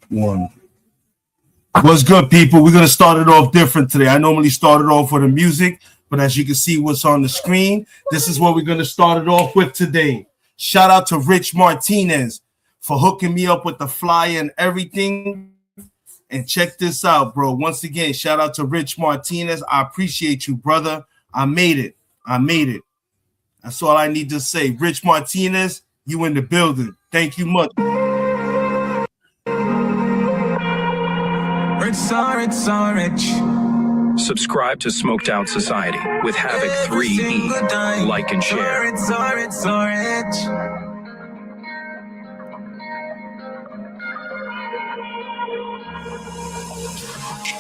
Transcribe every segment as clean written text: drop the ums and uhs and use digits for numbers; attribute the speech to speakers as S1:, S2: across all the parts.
S1: One. What's good, people? We're going to start it off different today. I normally start it off with the music, but as you can see what's on the screen, this is what we're going to start it off with today. Shout out to Rich Martinez for hooking me up with the flyer and everything. And check this out, bro. Once again, shout out to Rich Martinez. I appreciate you, brother. I made it. That's all I need to say. Rich Martinez, you in the building. Thank you much.
S2: Rich. Subscribe to Smoked Out Society with Havoc 3E. Like and share. Rich.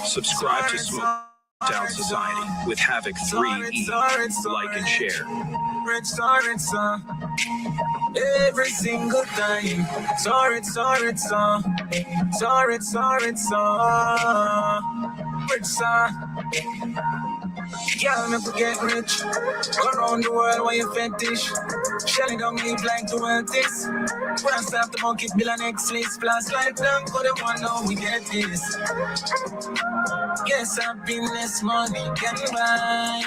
S2: Subscribe to Smoked Out Society with Havoc 3E. Like and share. Rich. Every single time. Sorry. Rich. Y'all never get rich. Go around the world while you fetish. Shelly don't live like the world this. When I start the monkey bill and X-Lace plus like them, go the one know we get this. Yes, happiness money can buy.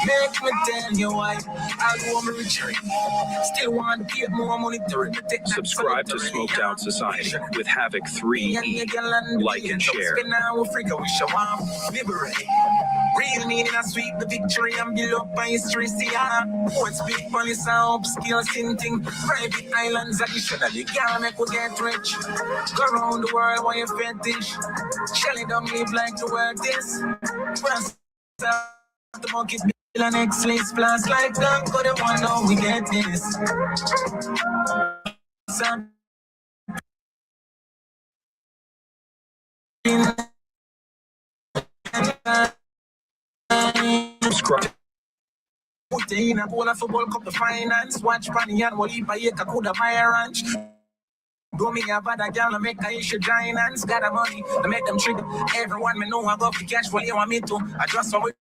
S2: Make me tell you why I want me rich. Still want to get more money to subscribe to Smoked Out Society with Havoc 3E. Like and share. Real meaning I sweep the victory and build up my history. See what's big money sound skills hinting. Private islands additionally can't make we get rich. Go around the world while you fetish. Shelly don't live like the world is. Press the monkey bill and X-Lace plus like them. Go the one know we get this. Put in a bowl of football cup of finance. Watch Bunny and Wally by a Kakuda my ranch. Do me a bad girl and make a issue giants. Got the money to make them trigger. Everyone me know I got the cash for you want me to. I just want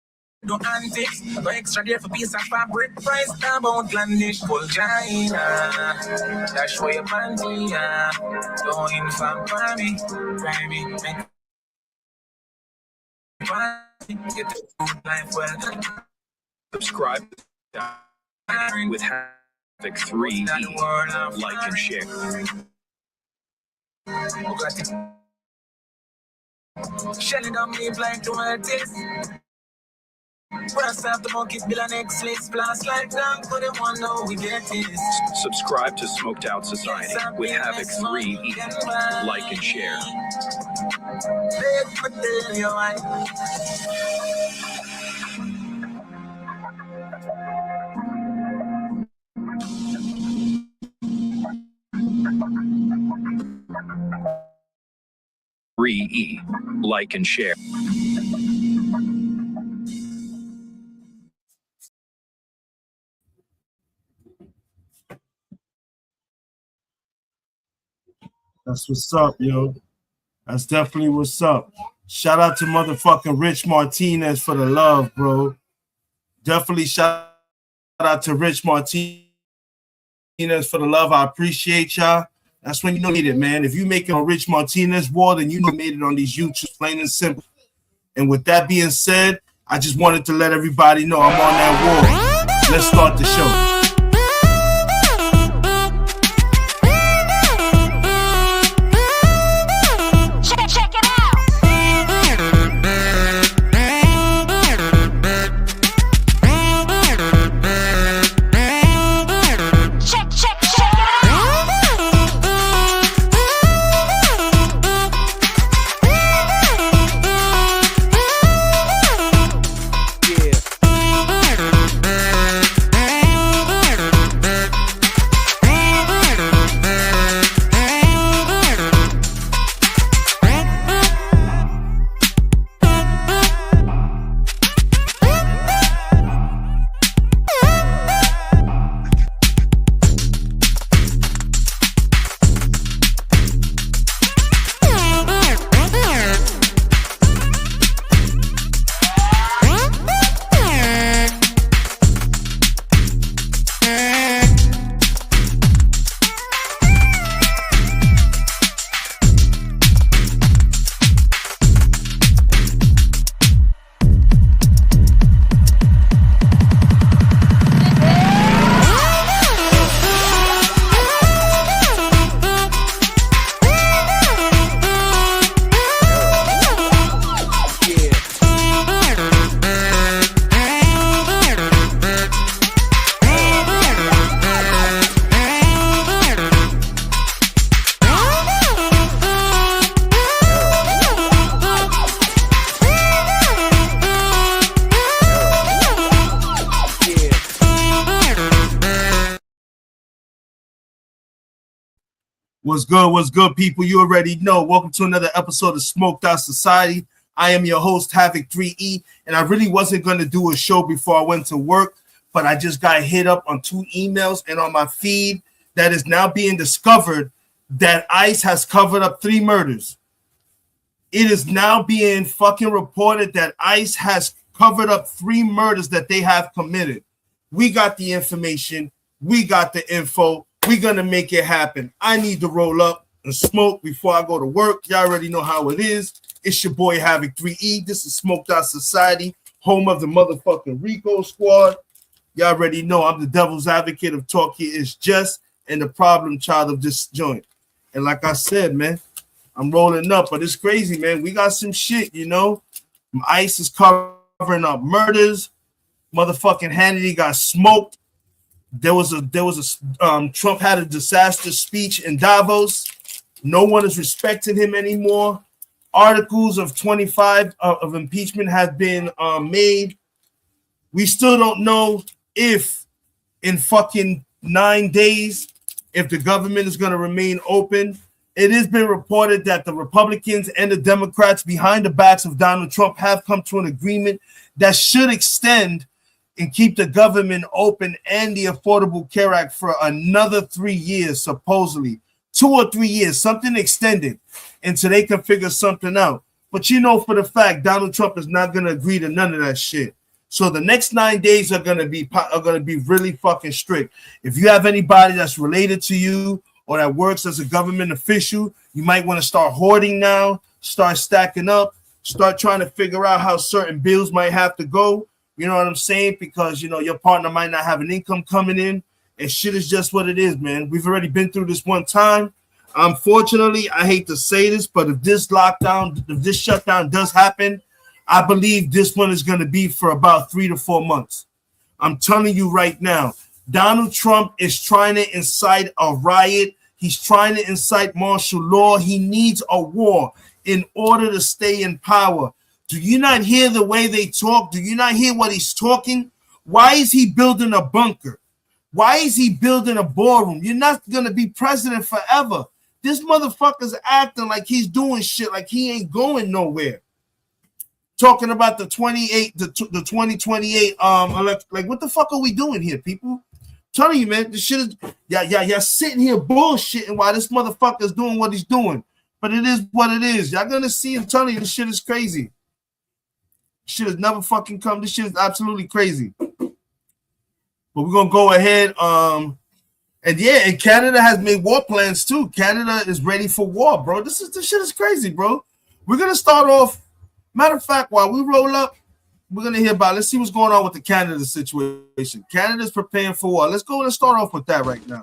S2: do antics. No extra there for piece of fabric. Price about Landish full China. That's why you panty. Don't inform me. Try me. Get the life well. Subscribe with Havoc 3E. Like and share. Shelly don't live like the world is. Press up the monkey bill and X-Lace plus like them. But the one know we get this. Subscribe to Smoked Out Society with Havoc 3E. Like and share. Let me tell you why. 3E. Like and share.
S1: That's what's up, yo. That's definitely what's up. Shout out to motherfucking Rich Martinez for the love, bro. Definitely shout out to Rich Martinez for the love. I appreciate y'all. That's when you know you need it, man. If you make it on Rich Martinez wall, then you know you made it on these YouTubes, plain and simple. And with that being said, I just wanted to let everybody know I'm on that wall. Let's start the show. What's good, people? You already know. Welcome to another episode of Smoked Out Society. I am your host, Havoc 3E, and I really wasn't going to do a show before I went to work, but I just got hit up on 2 emails and on my feed that is now being discovered that ICE has covered up 3 murders. It is now being fucking reported that ICE has covered up 3 murders that they have committed. We got the information. We got the info. We're going to make it happen. I need to roll up and smoke before I go to work. Y'all already know how it is. It's your boy Havoc 3E. This is Smoked Out Society, home of the motherfucking Rico Squad. Y'all already know I'm the devil's advocate of Talk Here Is Just and the problem child of this joint. And like I said, man, I'm rolling up, but it's crazy, man. We got some shit, you know. ICE is covering up murders. Motherfucking Hannity got smoked. There was a Trump had a disaster speech in Davos. No one is respecting him anymore. Articles of 25 of impeachment have been made. We still don't know if in fucking 9 days, if the government is going to remain open. It has been reported that the Republicans and the Democrats behind the backs of Donald Trump have come to an agreement that should extend and keep the government open and the Affordable Care Act for another 3 years, supposedly 2 or 3 years, something extended until they can figure something out. But you know for the fact Donald Trump is not going to agree to none of that shit. So the next 9 days are going to be really fucking strict. If you have anybody that's related to you or that works as a government official, you might want to start hoarding now, start stacking up, start trying to figure out how certain bills might have to go. You know what I'm saying? Because, you know, your partner might not have an income coming in, and shit is just what it is, man. We've already been through this one time. Unfortunately, I hate to say this, but if this shutdown does happen, I believe this one is going to be for about 3 to 4 months. I'm telling you right now, Donald Trump is trying to incite a riot. He's trying to incite martial law. He needs a war in order to stay in power. Do you not hear the way they talk? Do you not hear what he's talking? Why is he building a bunker? Why is he building a ballroom? You're not going to be president forever. This motherfucker's acting like he's doing shit like he ain't going nowhere. Talking about the 2028 like what the fuck are we doing here, people? I'm telling you, man, this shit is y'all sitting here bullshitting while this motherfucker's doing what he's doing. But it is what it is. Y'all gonna see. I'm telling you, this shit is crazy. Shit has never fucking come. This shit is absolutely crazy. But we're gonna go ahead. And Canada has made war plans too. Canada is ready for war, bro. This shit is crazy, bro. We're gonna start off. Matter of fact, while we roll up, we're gonna hear about. Let's see what's going on with the Canada situation. Canada's preparing for war. Let's start off with that right now.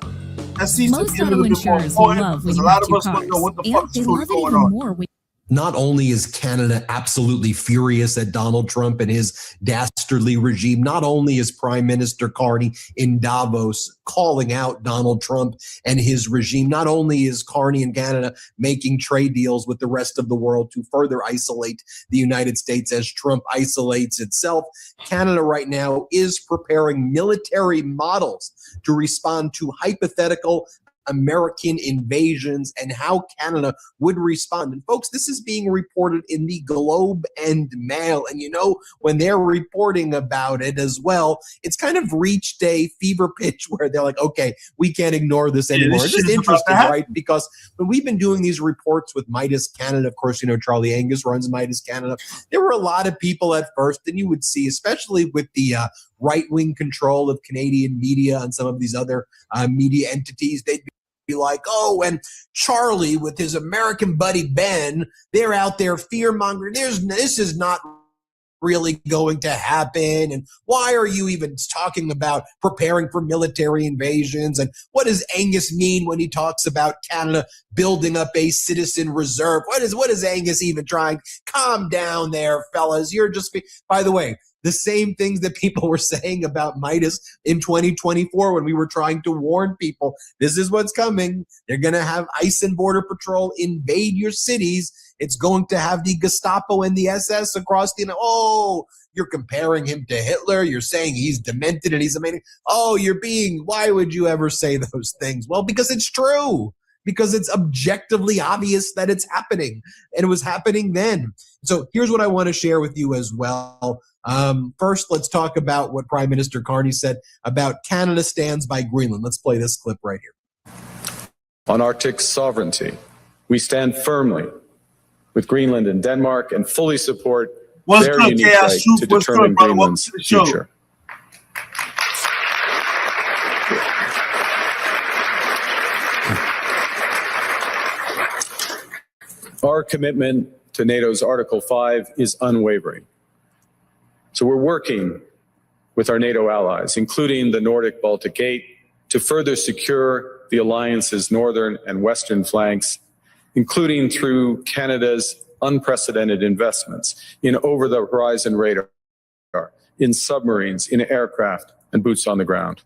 S1: That seems to be a little bit more important because a lot of us don't know what the fuck is going on.
S3: Not only is Canada absolutely furious at Donald Trump and his dastardly regime, not only is Prime Minister Carney in Davos calling out Donald Trump and his regime, not only is Carney in Canada making trade deals with the rest of the world to further isolate the United States as Trump isolates itself, Canada right now is preparing military models to respond to hypothetical American invasions and how Canada would respond. And folks, this is being reported in the Globe and Mail. And you know, when they're reporting about it as well, it's kind of reached a fever pitch where they're like, okay, we can't ignore this anymore. It's just interesting, right? Because when we've been doing these reports with Midas Canada, of course, you know, Charlie Angus runs Midas Canada. There were a lot of people at first, and you would see, especially with the right-wing control of Canadian media and some of these other media entities, they'd be like, oh, and Charlie with his American buddy Ben, they're out there fear-mongering. This is not really going to happen, and why are you even talking about preparing for military invasions, and what does Angus mean when he talks about Canada building up a citizen reserve? What is Angus even trying? Calm down there, fellas. You're just, by the way, the same things that people were saying about Midas in 2024 when we were trying to warn people, this is what's coming. They're going to have ICE and Border Patrol invade your cities. It's going to have the Gestapo and the SS across the, oh, you're comparing him to Hitler. You're saying he's demented and he's amazing. Oh, why would you ever say those things? Well, because it's true. because it's objectively obvious that it's happening, and it was happening then. So here's what I want to share with you as well. First, let's talk about what Prime Minister Carney said about Canada stands by Greenland. Let's play this clip right here.
S4: On Arctic sovereignty, we stand firmly with Greenland and Denmark and fully support their unique right to determine Greenland's future. Our commitment to NATO's Article 5 is unwavering. So we're working with our NATO allies, including the Nordic Baltic Gate, to further secure the alliance's northern and western flanks, including through Canada's unprecedented investments in over-the-horizon radar, in submarines, in aircraft, and boots on the ground,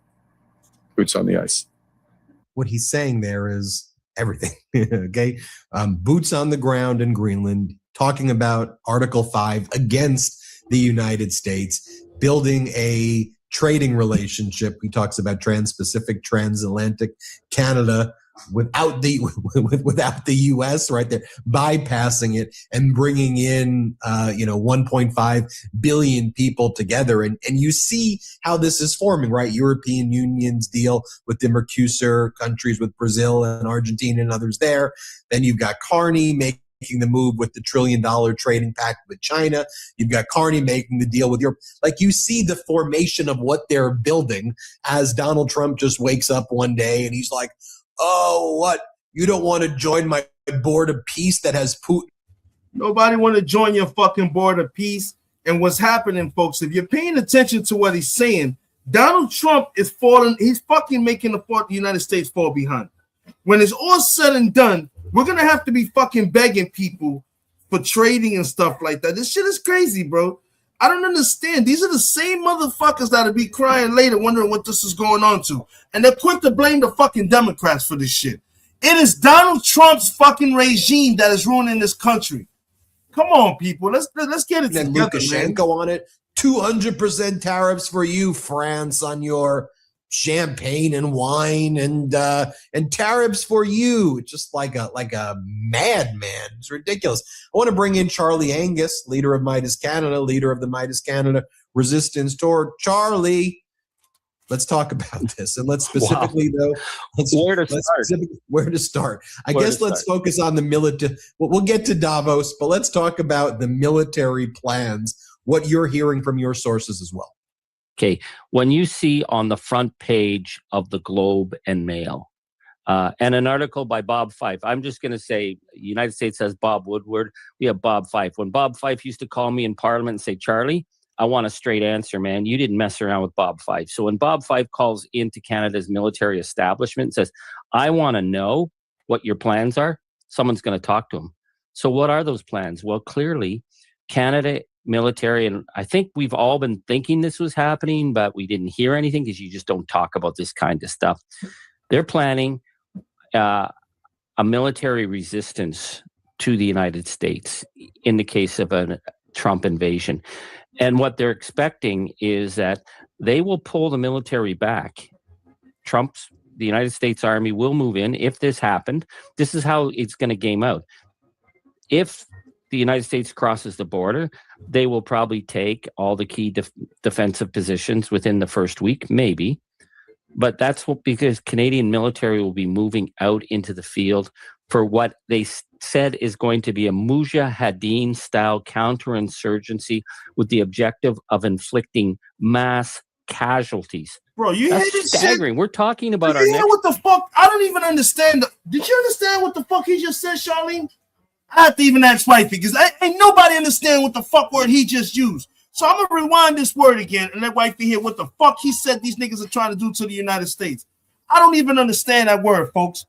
S4: boots on the ice.
S3: What he's saying there is everything, okay? Boots on the ground in Greenland, talking about Article 5 against the United States, building a trading relationship. He talks about Trans-Pacific, Transatlantic, Canada, without the U.S. right there, bypassing it and bringing in 1.5 billion people together, and you see how this is forming, right? European Union's deal with the Mercosur countries, with Brazil and Argentina and others there. Then you've got Carney making the move with the $1 trillion trading pact with China. You've got Carney making the deal with Europe. Like, you see the formation of what they're building as Donald Trump just wakes up one day and he's like, oh, what? You don't want to join my board of peace that has Putin?
S1: Nobody want to join your fucking board of peace. And what's happening, folks, if you're paying attention to what he's saying, Donald Trump is falling. He's fucking making the United States fall behind. When it's all said and done, we're going to have to be fucking begging people for trading and stuff like that. This shit is crazy, bro. I don't understand. These are the same motherfuckers that'll be crying later, wondering what this is going on to. And they're quick to blame the fucking Democrats for this shit. It is Donald Trump's fucking regime that is ruining this country. Come on, people. Let's get it together,
S3: Lukashenko
S1: man.
S3: on it. 200% tariffs for you, France, on your champagne and wine, and tariffs for you. Just like a madman. It's ridiculous. I want to bring in Charlie Angus, leader of Midas Canada, leader of the Midas Canada Resistance Tour. Charlie, let's talk about this, and let's specifically where to start. I guess let's focus on the military. We'll get to Davos, but let's talk about the military plans. What you're hearing from your sources as well.
S5: Okay, when you see on the front page of the Globe and Mail, and an article by Bob Fife, I'm just going to say, United States has Bob Woodward, we have Bob Fife. When Bob Fife used to call me in Parliament and say, Charlie, I want a straight answer, man. You didn't mess around with Bob Fife. So when Bob Fife calls into Canada's military establishment and says, I want to know what your plans are, someone's going to talk to him. So what are those plans? Well, clearly, Canada military, and I think we've all been thinking this was happening, but we didn't hear anything because you just don't talk about this kind of stuff. They're planning a military resistance to the United States in the case of a Trump invasion. And what they're expecting is that they will pull the military back. The United States Army will move in. If this happened, this is how it's going to game out. If the United States crosses the border, they will probably take all the key defensive positions within the first week, maybe. But that's because Canadian military will be moving out into the field for what they said is going to be a Mujahideen-style counterinsurgency with the objective of inflicting mass casualties.
S1: Bro, you
S5: That's
S1: hear this
S5: staggering.
S1: shit?
S5: We're talking about
S1: you hear what the fuck? I don't even understand. Did you understand what the fuck he just said, Charlene? I have to even ask Wifey because ain't nobody understand what the fuck word he just used. So I'm gonna rewind this word again and let Wifey hear what the fuck he said these niggas are trying to do to the United States. I don't even understand that word, folks.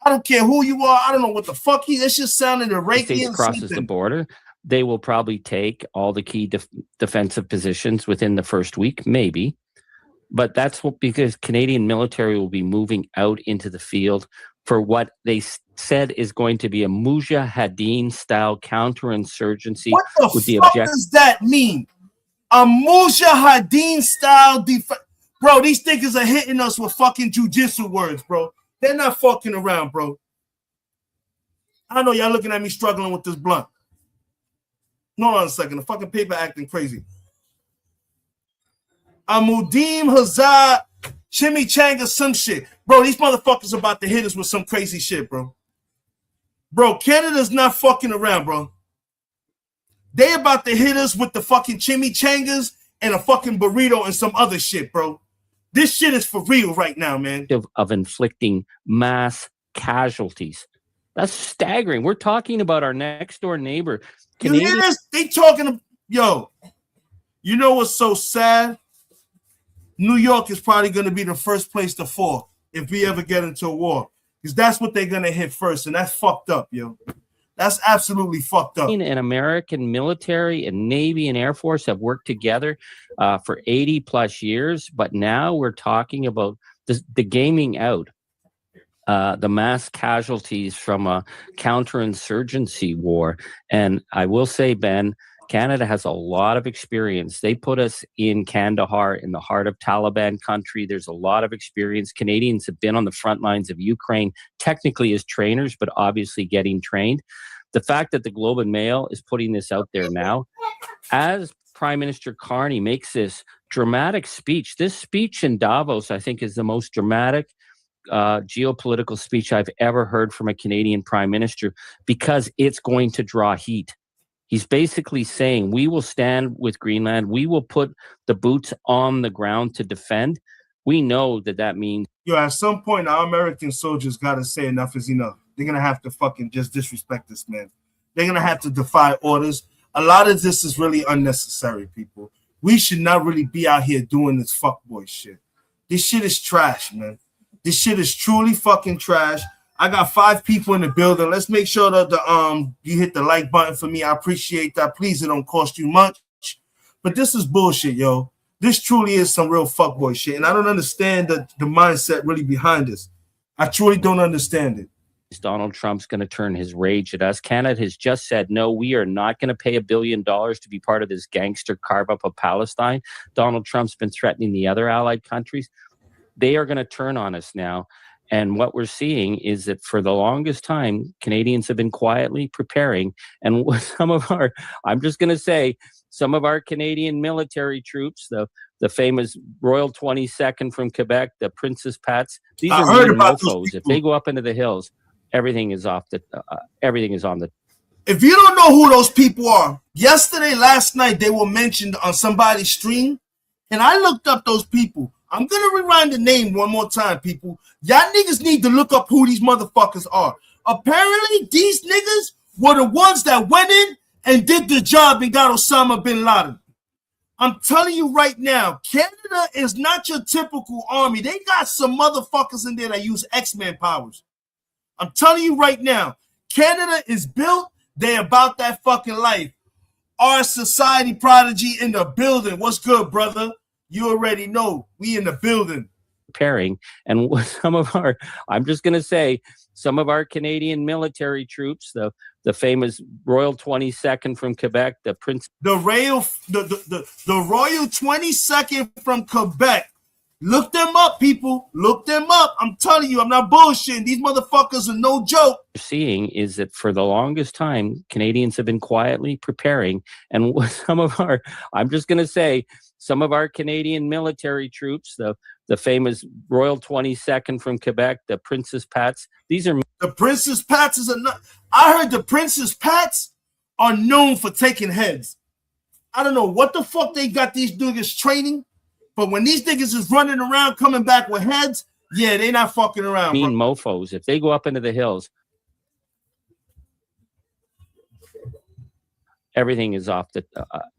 S1: I don't care who you are. I don't know what the fuck it's just sounding Iraqian.
S5: The States crosses the border, they will probably take all the key defensive positions within the first week, maybe. But that's because Canadian military will be moving out into the field for what they said is going to be a Mujahideen-style counterinsurgency.
S1: What the fuck does that mean? A Mujahideen-style defense? Bro, these niggas are hitting us with fucking jujitsu words, bro. They're not fucking around, bro. I know y'all looking at me struggling with this blunt. Hold on a second. The fucking paper acting crazy. Amudim Hazard Chimichanga some shit. Bro, these motherfuckers about to hit us with some crazy shit, bro. Bro, Canada's not fucking around, bro. They about to hit us with the fucking chimichangas and a fucking burrito and some other shit, bro. This shit is for real right now, man.
S5: Of inflicting mass casualties. That's staggering. We're talking about our next door neighbor.
S1: You hear this? They talking, yo, you know what's so sad? New York is probably going to be the first place to fall if we ever get into a war. Because that's what they're going to hit first, and that's fucked up, yo. That's absolutely fucked up.
S5: And American military and Navy and Air Force have worked together for 80 plus years, but now we're talking about the gaming out, the mass casualties from a counterinsurgency war. And I will say, Ben, Canada has a lot of experience. They put us in Kandahar, in the heart of Taliban country. There's a lot of experience. Canadians have been on the front lines of Ukraine, technically as trainers, but obviously getting trained. The fact that the Globe and Mail is putting this out there now, as Prime Minister Carney makes this dramatic speech, this speech in Davos, I think, is the most dramatic geopolitical speech I've ever heard from a Canadian Prime Minister, because it's going to draw heat. He's basically saying, we will stand with Greenland. We will put the boots on the ground to defend. We know that means...
S1: Yo, at some point, our American soldiers got to say enough is enough. They're going to have to fucking just disrespect this man. They're going to have to defy orders. A lot of this is really unnecessary, people. We should not really be out here doing this fuckboy shit. This shit is trash, man. This shit is truly fucking trash. I got 5 people in the building. Let's make sure that you hit the like button for me. I appreciate that. Please, it don't cost you much. But this is bullshit, yo. This truly is some real fuckboy shit. And I don't understand the mindset really behind this. I truly don't understand it.
S5: Donald Trump's going to turn his rage at us. Canada has just said, no, we are not going to pay $1 billion to be part of this gangster carve-up of Palestine. Donald Trump's been threatening the other allied countries. They are going to turn on us now. And what we're seeing is that for the longest time, Canadians have been quietly preparing. And some of our, I'm just going to say, some of our Canadian military troops, the famous Royal 22nd from Quebec, the Princess Pats, these are mofos. If they go up into the hills, everything is on the.
S1: If you don't know who those people are, last night, they were mentioned on somebody's stream. And I looked up those people. I'm going to rewind the name one more time, people. Y'all niggas need to look up who these motherfuckers are. Apparently, these niggas were the ones that went in and did the job and got Osama bin Laden. I'm telling you right now, Canada is not your typical army. They got some motherfuckers in there that use X-Men powers. I'm telling you right now, Canada is built. They're about that fucking life. Our society prodigy in the building. What's good, brother? You already know. We in the building.
S5: Preparing. And some of our, I'm just going to say, some of our Canadian military troops, the famous Royal 22nd from Quebec, the Royal
S1: 22nd from Quebec. Look them up, people. Look them up. I'm telling you, I'm not bullshitting. These motherfuckers are no joke.
S5: Seeing is that for the longest time, Canadians have been quietly preparing. And some of our, I'm just going to say, some of our Canadian military troops, the famous Royal 22nd from Quebec, the Princess Pats, these are...
S1: The Princess Pats is I heard the Princess Pats are known for taking heads. I don't know what the fuck they got these niggas training, but when these niggas is running around coming back with heads, yeah, they not fucking around.
S5: Mean mofos. If they go up into the hills, everything is off the.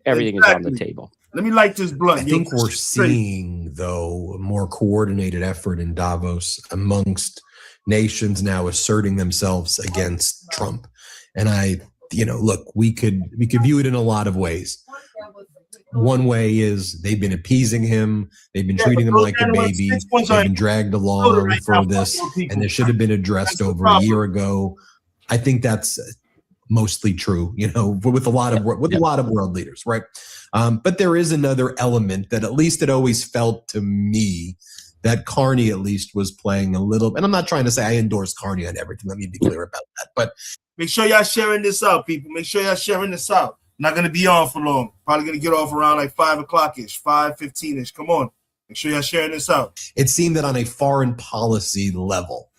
S5: Everything is on the table.
S1: Let me light this blunt.
S3: I think we're seeing, though, a more coordinated effort in Davos amongst nations now asserting themselves against Trump. And look, we could view it in a lot of ways. One way is they've been appeasing him. They've been treating him like a baby. They've been dragged along for this, and this should have been addressed over a year ago. I think that's mostly true, with a lot of world leaders, right? But there is another element that at least it always felt to me that Carney at least was playing a little. And I'm not trying to say I endorse Carney on everything. Let me be clear about that. But
S1: make sure y'all sharing this out, people. Make sure y'all sharing this out. Not gonna be on for long. Probably gonna get off around like 5 o'clock ish, 5:15 ish. Come on. Make sure y'all sharing this out.
S3: It seemed that on a foreign policy level,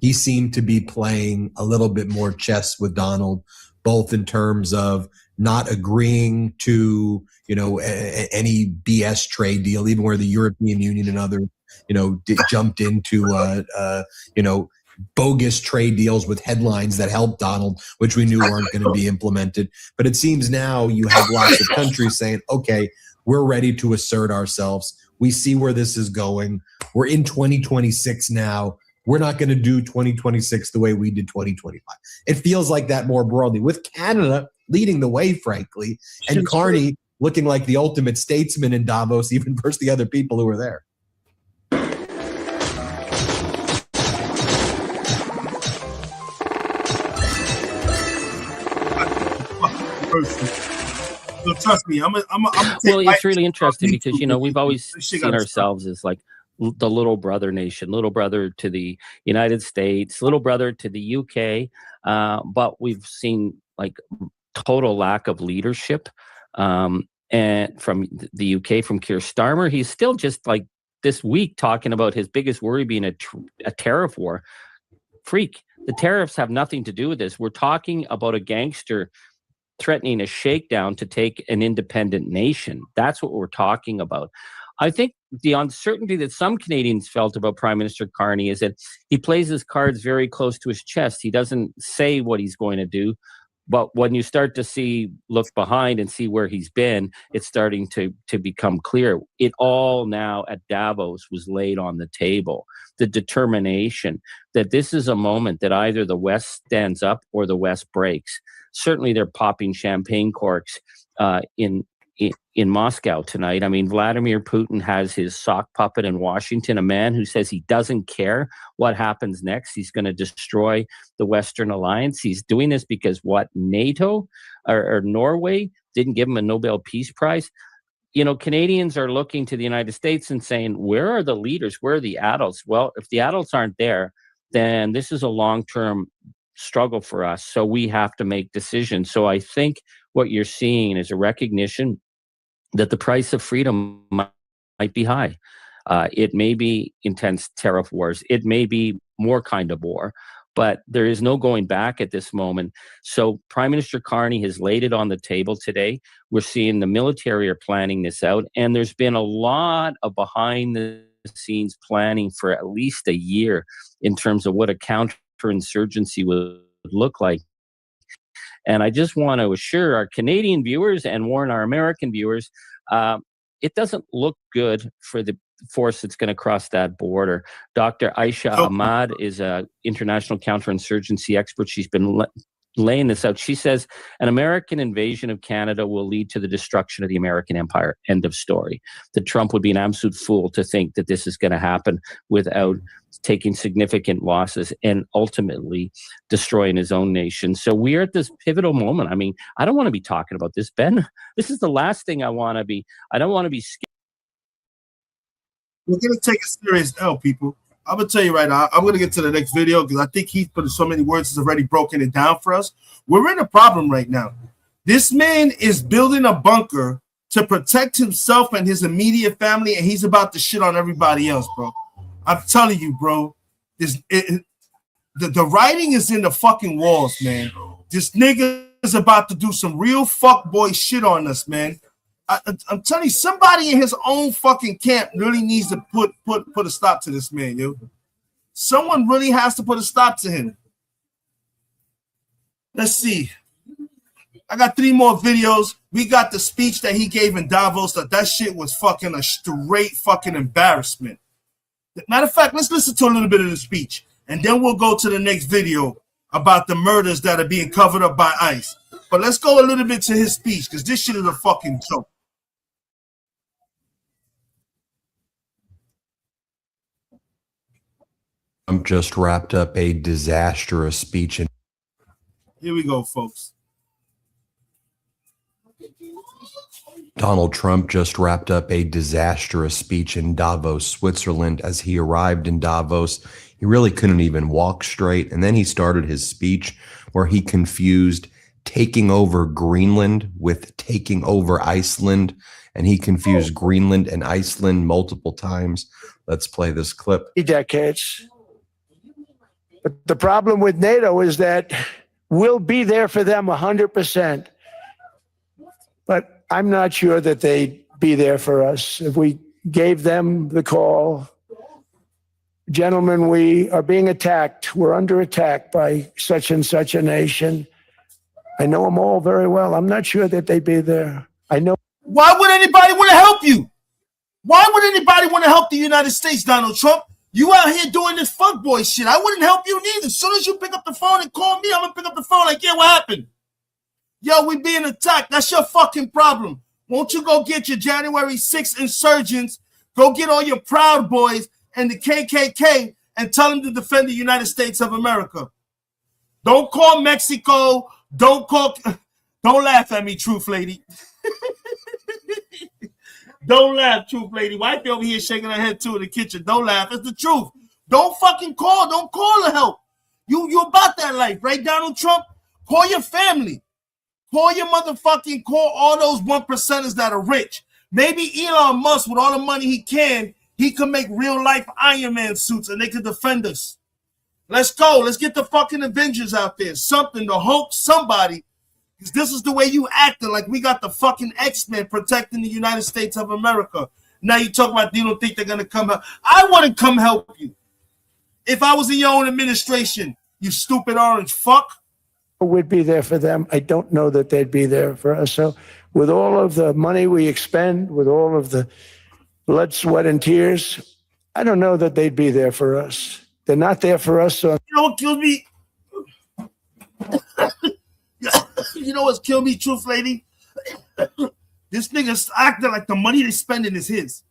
S3: he seemed to be playing a little bit more chess with Donald, both in terms of not agreeing to, any BS trade deal, even where the European Union and others, jumped into, bogus trade deals with headlines that helped Donald, which we knew weren't going to be implemented. But it seems now you have lots of countries saying, okay, we're ready to assert ourselves. We see where this is going. We're in 2026 now. We're not going to do 2026 the way we did 2025. It feels like that more broadly, with Canada leading the way, frankly, and Carney looking like the ultimate statesman in Davos, even versus the other people who were there.
S1: So trust me, I'm
S5: well, it's really interesting because we've always seen ourselves as like the little brother nation, little brother to the United States, little brother to the UK, but we've seen like total lack of leadership. And from the UK, from Keir Starmer, he's still just like this week talking about his biggest worry being a tariff war. Freak, the tariffs have nothing to do with this. We're talking about a gangster threatening a shakedown to take an independent nation. That's what we're talking about. I think the uncertainty that some Canadians felt about Prime Minister Carney is that he plays his cards very close to his chest. He doesn't say what he's going to do. But when you start to look behind and see where he's been, it's starting to become clear. It all now at Davos was laid on the table. The determination that this is a moment that either the West stands up or the West breaks. Certainly they're popping champagne corks in Moscow tonight. I mean, Vladimir Putin has his sock puppet in Washington, a man who says he doesn't care what happens next. He's going to destroy the Western alliance. He's doing this because NATO or Norway didn't give him a Nobel Peace Prize. Canadians are looking to the United States and saying, where are the leaders? Where are the adults? Well, if the adults aren't there, then this is a long-term struggle for us. So we have to make decisions. So I think what you're seeing is a recognition that the price of freedom might be high. It may be intense tariff wars. It may be more kind of war, but there is no going back at this moment. So Prime Minister Carney has laid it on the table today. We're seeing the military are planning this out, and there's been a lot of behind the scenes planning for at least a year in terms of what a counterinsurgency would look like. And I just want to assure our Canadian viewers and warn our American viewers, it doesn't look good for the force that's going to cross that border. Dr. Aisha Ahmad is an international counterinsurgency expert. She's been laying this out. She says an American invasion of Canada will lead to the destruction of the American empire. End of story. That Trump would be an absolute fool to think that this is going to happen without taking significant losses and ultimately destroying his own nation. So we are at this pivotal moment. I mean, I don't want to be talking about this, Ben. This is the last thing I want to be. I don't want to be scared.
S1: We're going to take a serious L, people. I'm going to tell you right now, I'm going to get to the next video because I think he's put so many words, has already broken it down for us. We're in a problem right now. This man is building a bunker to protect himself and his immediate family, and he's about to shit on everybody else, bro. I'm telling you, bro, the writing is in the fucking walls, man. This nigga is about to do some real fuckboy shit on us, man. I'm telling you, somebody in his own fucking camp really needs to put a stop to this man, yo. Someone really has to put a stop to him. Let's see. I got 3 more videos. We got the speech that he gave in Davos. That shit was fucking a straight fucking embarrassment. Matter of fact, let's listen to a little bit of the speech, and then we'll go to the next video about the murders that are being covered up by ICE. But let's go a little bit to his speech, because this shit is a fucking joke.
S3: Trump just wrapped up a disastrous speech.
S1: Here we go, folks.
S3: Donald Trump just wrapped up a disastrous speech in Davos, Switzerland. As he arrived in Davos, he really couldn't even walk straight. And then he started his speech where he confused taking over Greenland with taking over Iceland. And he confused Greenland and Iceland multiple times. Let's play this clip.
S6: Decades. But the problem with NATO is that we'll be there for them 100%. But I'm not sure that they'd be there for us. If we gave them the call, gentlemen, we are being attacked. We're under attack by such and such a nation. I know them all very well. I'm not sure that they'd be there. I know.
S1: Why would anybody want to help you? Why would anybody want to help the United States, Donald Trump? You out here doing this fuckboy shit. I wouldn't help you neither. As soon as you pick up the phone and call me, I'm going to pick up the phone like, yeah, what happened? Yo, we being attacked. That's your fucking problem. Won't you go get your January 6th insurgents, go get all your Proud Boys and the KKK and tell them to defend the United States of America. Don't call Mexico. Don't laugh at me, Truth Lady. Don't laugh, Truth Lady. Wifey over here shaking her head too in the kitchen. Don't laugh. It's the truth. Don't fucking call. Don't call to help. You about that life, right, Donald Trump? Call your family. Call your motherfucking, call all those 1%ers that are rich. Maybe Elon Musk, with all the money he can make real life Iron Man suits and they can defend us. Let's go. Let's get the fucking Avengers out there. Something to hope somebody. Because this is the way you acting, like we got the fucking X-Men protecting the United States of America. Now you talk about you don't think they're going to come help. I wouldn't come help you. If I was in your own administration, you stupid orange fuck.
S6: We'd be there for them. I don't know that they'd be there for us. So with all of the money we expend, with all of the blood, sweat, and tears, I don't know that they'd be there for us. They're not there for us. So
S1: you know what kills me? You know what's killed me, Truth Lady? This nigga's acting like the money they're spending is his.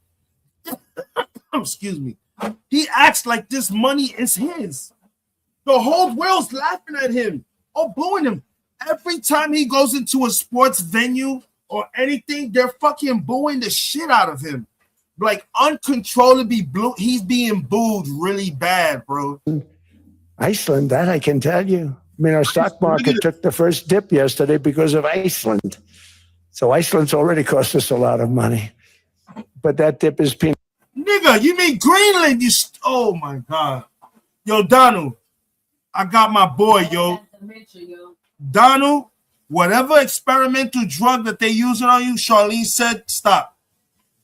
S1: Excuse me. He acts like this money is his. The whole world's laughing at him or booing him. Every time he goes into a sports venue or anything, they're fucking booing the shit out of him. Like uncontrollably blue. He's being booed really bad, bro.
S6: Iceland, that I can tell you. I mean, our stock market took the first dip yesterday because of Iceland. So Iceland's already cost us a lot of money. But that dip is peanut.
S1: Nigga, you mean Greenland? Oh, my God. Yo, Donald, I got my boy, yo. Donald, whatever experimental drug that they're using on you, Charlene said, stop.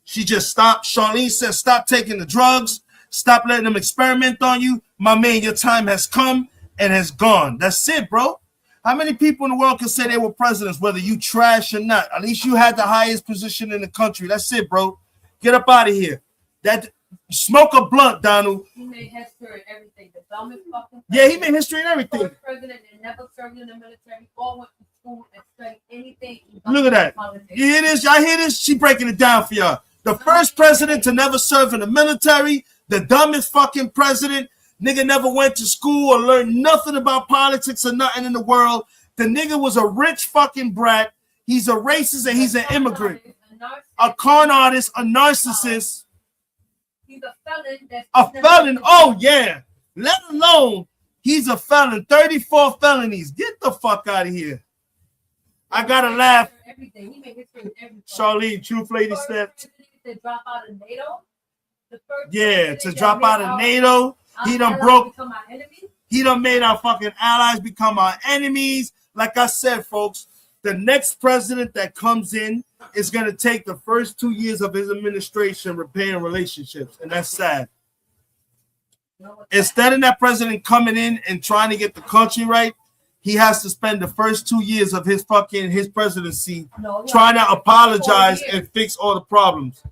S1: She just stopped. Charlene said, stop taking the drugs. Stop letting them experiment on you. My man, your time has come and has gone. That's it, bro. How many people in the world can say they were presidents, whether you trash or not? At least you had the highest position in the country. That's it, bro. Get up out of here. That smoke a blunt, Donald.
S7: He made history and everything. The dumbest fucking president.
S1: Yeah, he made history and everything.
S7: First president that never served in the military, all went to school and studied anything.
S1: Look at that.
S7: Politics.
S1: You hear this? Y'all hear this? She breaking it down for y'all. The first president to never serve in the military, the dumbest fucking president. Nigga never went to school or learned nothing about politics or nothing in the world. The nigga was a rich fucking brat. He's a racist and he's an immigrant. A con artist, a narcissist.
S7: He's a felon.
S1: A felon. Oh, yeah. Let alone he's a felon. 34 felonies. Get the fuck out of here. I got to laugh.
S7: Everything. He made history in everything.
S1: Charlene, Truth Lady said.
S7: To drop out of NATO.
S1: Yeah, to drop out of NATO. He done broke. He done made our fucking allies become our enemies. Like I said, folks, the next president that comes in is going to take the first 2 years of his administration repairing relationships. And that's sad. Instead of that president coming in and trying to get the country right, he has to spend the first 2 years of his presidency trying to apologize and fix all the problems.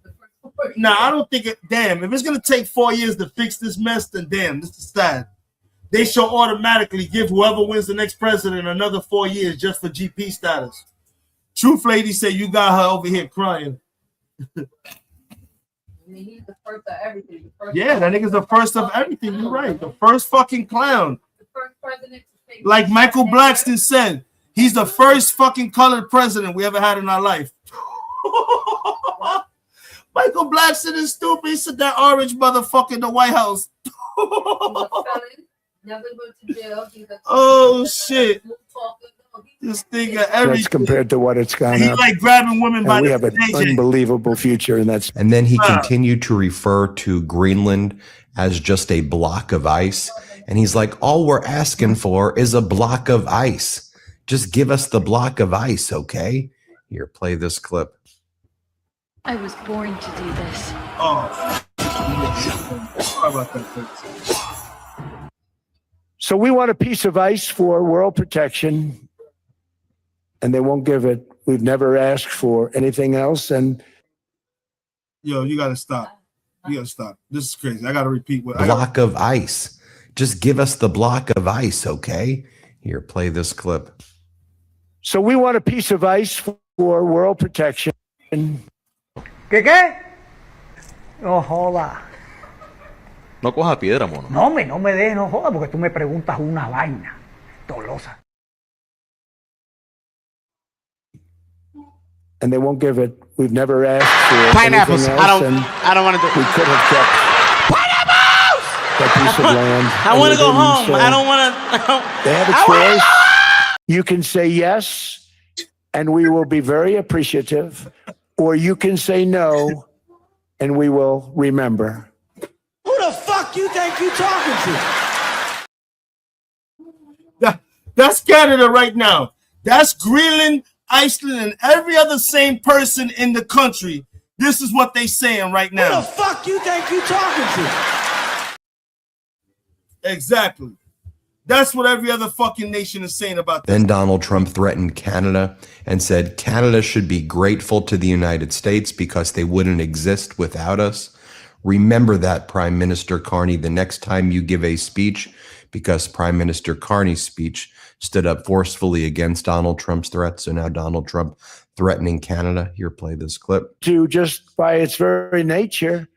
S1: Now, I don't think damn, if it's going to take 4 years to fix this mess, then damn, this is sad. They should automatically give whoever wins the next president another 4 years just for GP status. Truth Lady said you got her over here crying.
S7: I mean, he's the first of everything.
S1: Yeah, that nigga's the first of everything. You're right. The first fucking clown.
S7: The first president to
S1: like Michael Blackston said, He's the first fucking colored president we ever had in our life. Michael Blackson is stupid. He said that orange motherfucker in the White House.
S7: Never went to jail.
S1: Oh shit. This thing got everything.
S6: That's compared to what it's gone
S1: He
S6: up.
S1: like grabbing women by
S6: And we
S1: the
S6: have an
S1: JJ.
S6: unbelievable future, and that's.
S3: And then he continued to refer to Greenland as just a block of ice. And he's like, all we're asking for is a block of ice. Just give us the block of ice, okay? Here, play this clip.
S8: I was born to do this.
S1: Oh. Sorry about that, folks.
S6: So we want a piece of ice for world protection, and they won't give it. We've never asked for anything else. And
S1: Yo, you gotta stop. You gotta stop. This is crazy. I gotta repeat what
S3: Block of ice. Just give us the block of ice, okay? Here, play this clip.
S6: so we want a piece of ice for world protection.
S9: ¿Qué? No joda.
S10: No coja piedra, mono.
S9: No me dejes, no joda, porque tú me preguntas una vaina dolosa.
S6: And they won't give it. We've never asked for
S11: Pineapples.
S6: anything else. And
S11: I don't want to do.
S6: we could have kept that piece of land.
S11: I want to go home.
S6: So
S11: I don't want to.
S6: they have a choice. You can say yes, and we will be very appreciative, or you can say no, and we will remember.
S9: Who the fuck you think you talking to?
S1: That's Canada right now. That's Greenland, Iceland, and every other same person in the country. This is what they saying right
S9: Who
S1: now.
S9: the fuck you think you talking to?
S1: Exactly. That's what every other fucking nation is saying about that.
S3: Then Donald Trump threatened Canada and said Canada should be grateful to the United States because they wouldn't exist without us. Remember that, Prime Minister Carney, the next time you give a speech, because Prime Minister Carney's speech stood up forcefully against Donald Trump's threat. So now Donald Trump threatening Canada. Here, play this clip.
S6: To just by its very nature,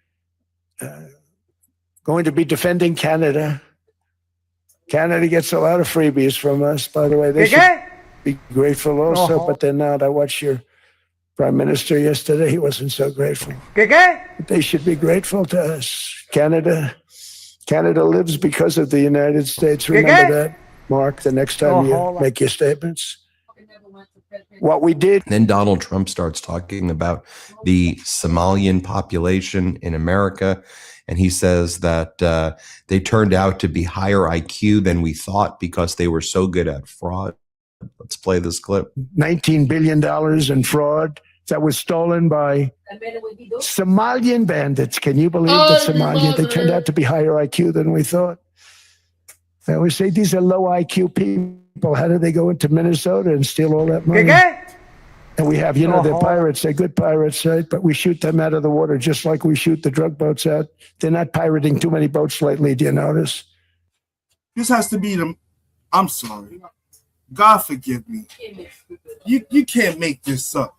S6: going to be defending Canada. Canada gets a lot of freebies from us, by the way. They should be grateful also, but they're not. I watched your prime minister yesterday. He wasn't so grateful. They should be grateful to us. Canada lives because of the United States. Remember that, Mark, the next time you make your statements. What we did.
S3: Then Donald Trump starts talking about the Somalian population in America. And he says that they turned out to be higher IQ than we thought because they were so good at fraud. Let's play this clip.
S6: $19 billion in fraud that was stolen by Somalian bandits. Can you believe that Somalia? They turned out to be higher IQ than we thought. I always say these are low IQ people. How did they go into Minnesota and steal all that money? And we have, they're pirates. They're good pirates, right? But we shoot them out of the water just like we shoot the drug boats out. They're not pirating too many boats lately. Do you notice?
S1: This has to be them. I'm sorry. God forgive me. You can't make this up.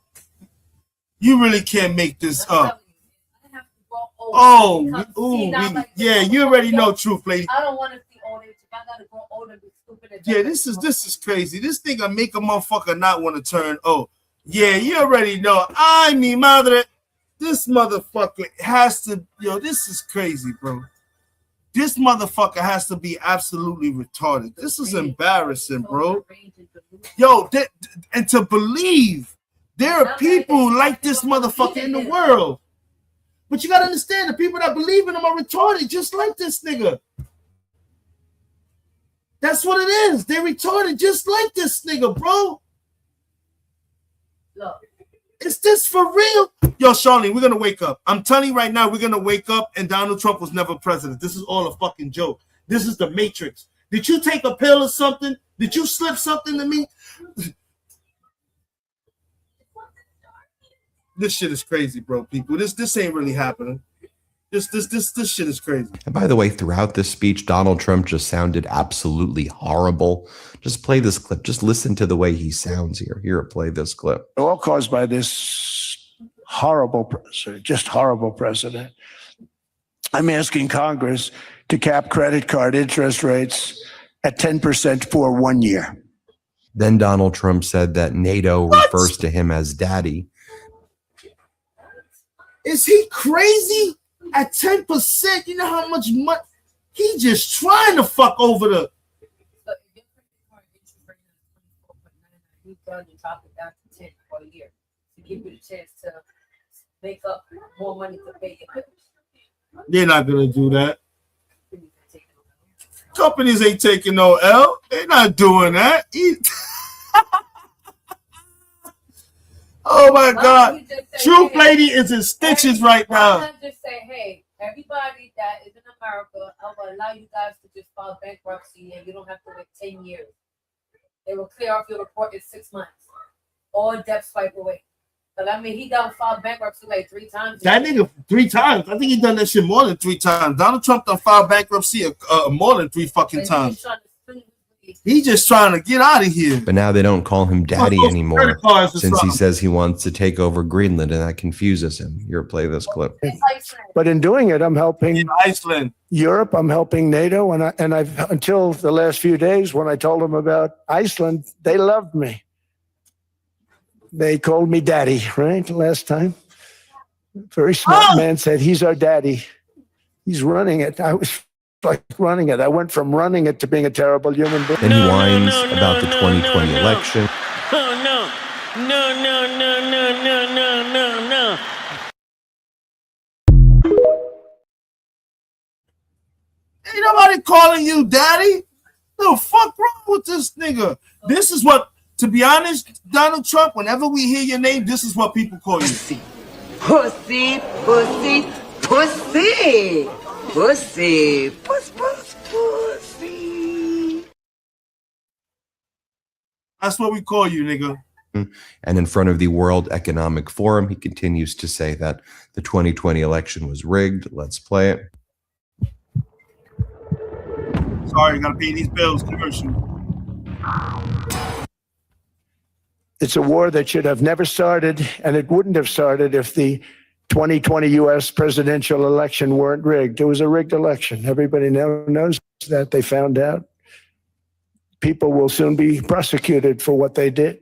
S1: You really can't make this up. Yeah, you already know truth, lady.
S7: I don't want to see all this. I gotta go older and be stupid.
S1: Yeah, this is crazy. This thing will make a motherfucker not want to turn. Oh, yeah, you already know. I mean, madre, this motherfucker has to. This is crazy, bro. This motherfucker has to be absolutely retarded. This is embarrassing, bro. Yo, and to believe there are people like this motherfucker in the world. But you gotta understand, the people that believe in him are retarded, just like this nigga. That's what it is. They're retarded, just like this nigga, bro.
S7: Look.
S1: Is this for real? Yo, Charlene, we're gonna wake up. I'm telling you right now, we're gonna wake up and Donald Trump was never president. This is all a fucking joke. This is the Matrix. Did you take a pill or something? Did you slip something to me? This shit is crazy, bro, people. This ain't really happening. This shit is crazy.
S3: And by the way, throughout this speech, Donald Trump just sounded absolutely horrible. Just play this clip. Just listen to the way he sounds here. Here, play this clip.
S6: All caused by this horrible president. I'm asking Congress to cap credit card interest rates at 10% for 1 year.
S3: Then Donald Trump said that NATO refers to him as daddy.
S1: Is he crazy? At 10%, you know how much money? He just trying to fuck over the.
S7: We've done and dropped it down to 10 for a year to give you the chance to make up more money to pay your bills.
S1: They're not gonna do that. Companies ain't taking no L. They're not doing that. Oh my God. Truth Lady is in stitches right now.
S7: Why not just say, hey, everybody that is in America, I will allow you guys to just file bankruptcy and you don't have to wait 10 years. They will clear off your report in 6 months. All debts wipe away. But I mean, he done filed bankruptcy like 3 times.
S1: That nigga 3 times. I think he done that shit more than 3 times. Donald Trump done filed bankruptcy more than 3 fucking times. He's just trying to get out of here.
S3: But now they don't call him daddy anymore since he says he wants to take over Greenland, and that confuses him. Here, play this clip.
S6: But in doing it, I'm helping
S1: Iceland,
S6: Europe. I'm helping NATO, and I've until the last few days when I told them about Iceland, they loved me. They called me daddy, right? Last time, very smart man said he's our daddy. He's running it. I was like running it. I went from running it to being a terrible human being.
S3: Then he whines about the 2020 election.
S5: No.
S1: Ain't nobody calling you daddy. The fuck wrong with this nigga? This is what, to be honest, Donald Trump, whenever we hear your name, this is what people call you.
S11: Pussy, pussy, pussy, pussy, pussy.
S1: That's what we call you, nigga.
S3: And in front of the World Economic Forum, he continues to say that the 2020 election was rigged. Let's play it.
S1: Sorry, gotta pay these bills. Commercial.
S6: It's a war that should have never started, and it wouldn't have started if the 2020 U.S. presidential election weren't rigged. It was a rigged election. Everybody now knows that. They found out. People will soon be prosecuted for what they did.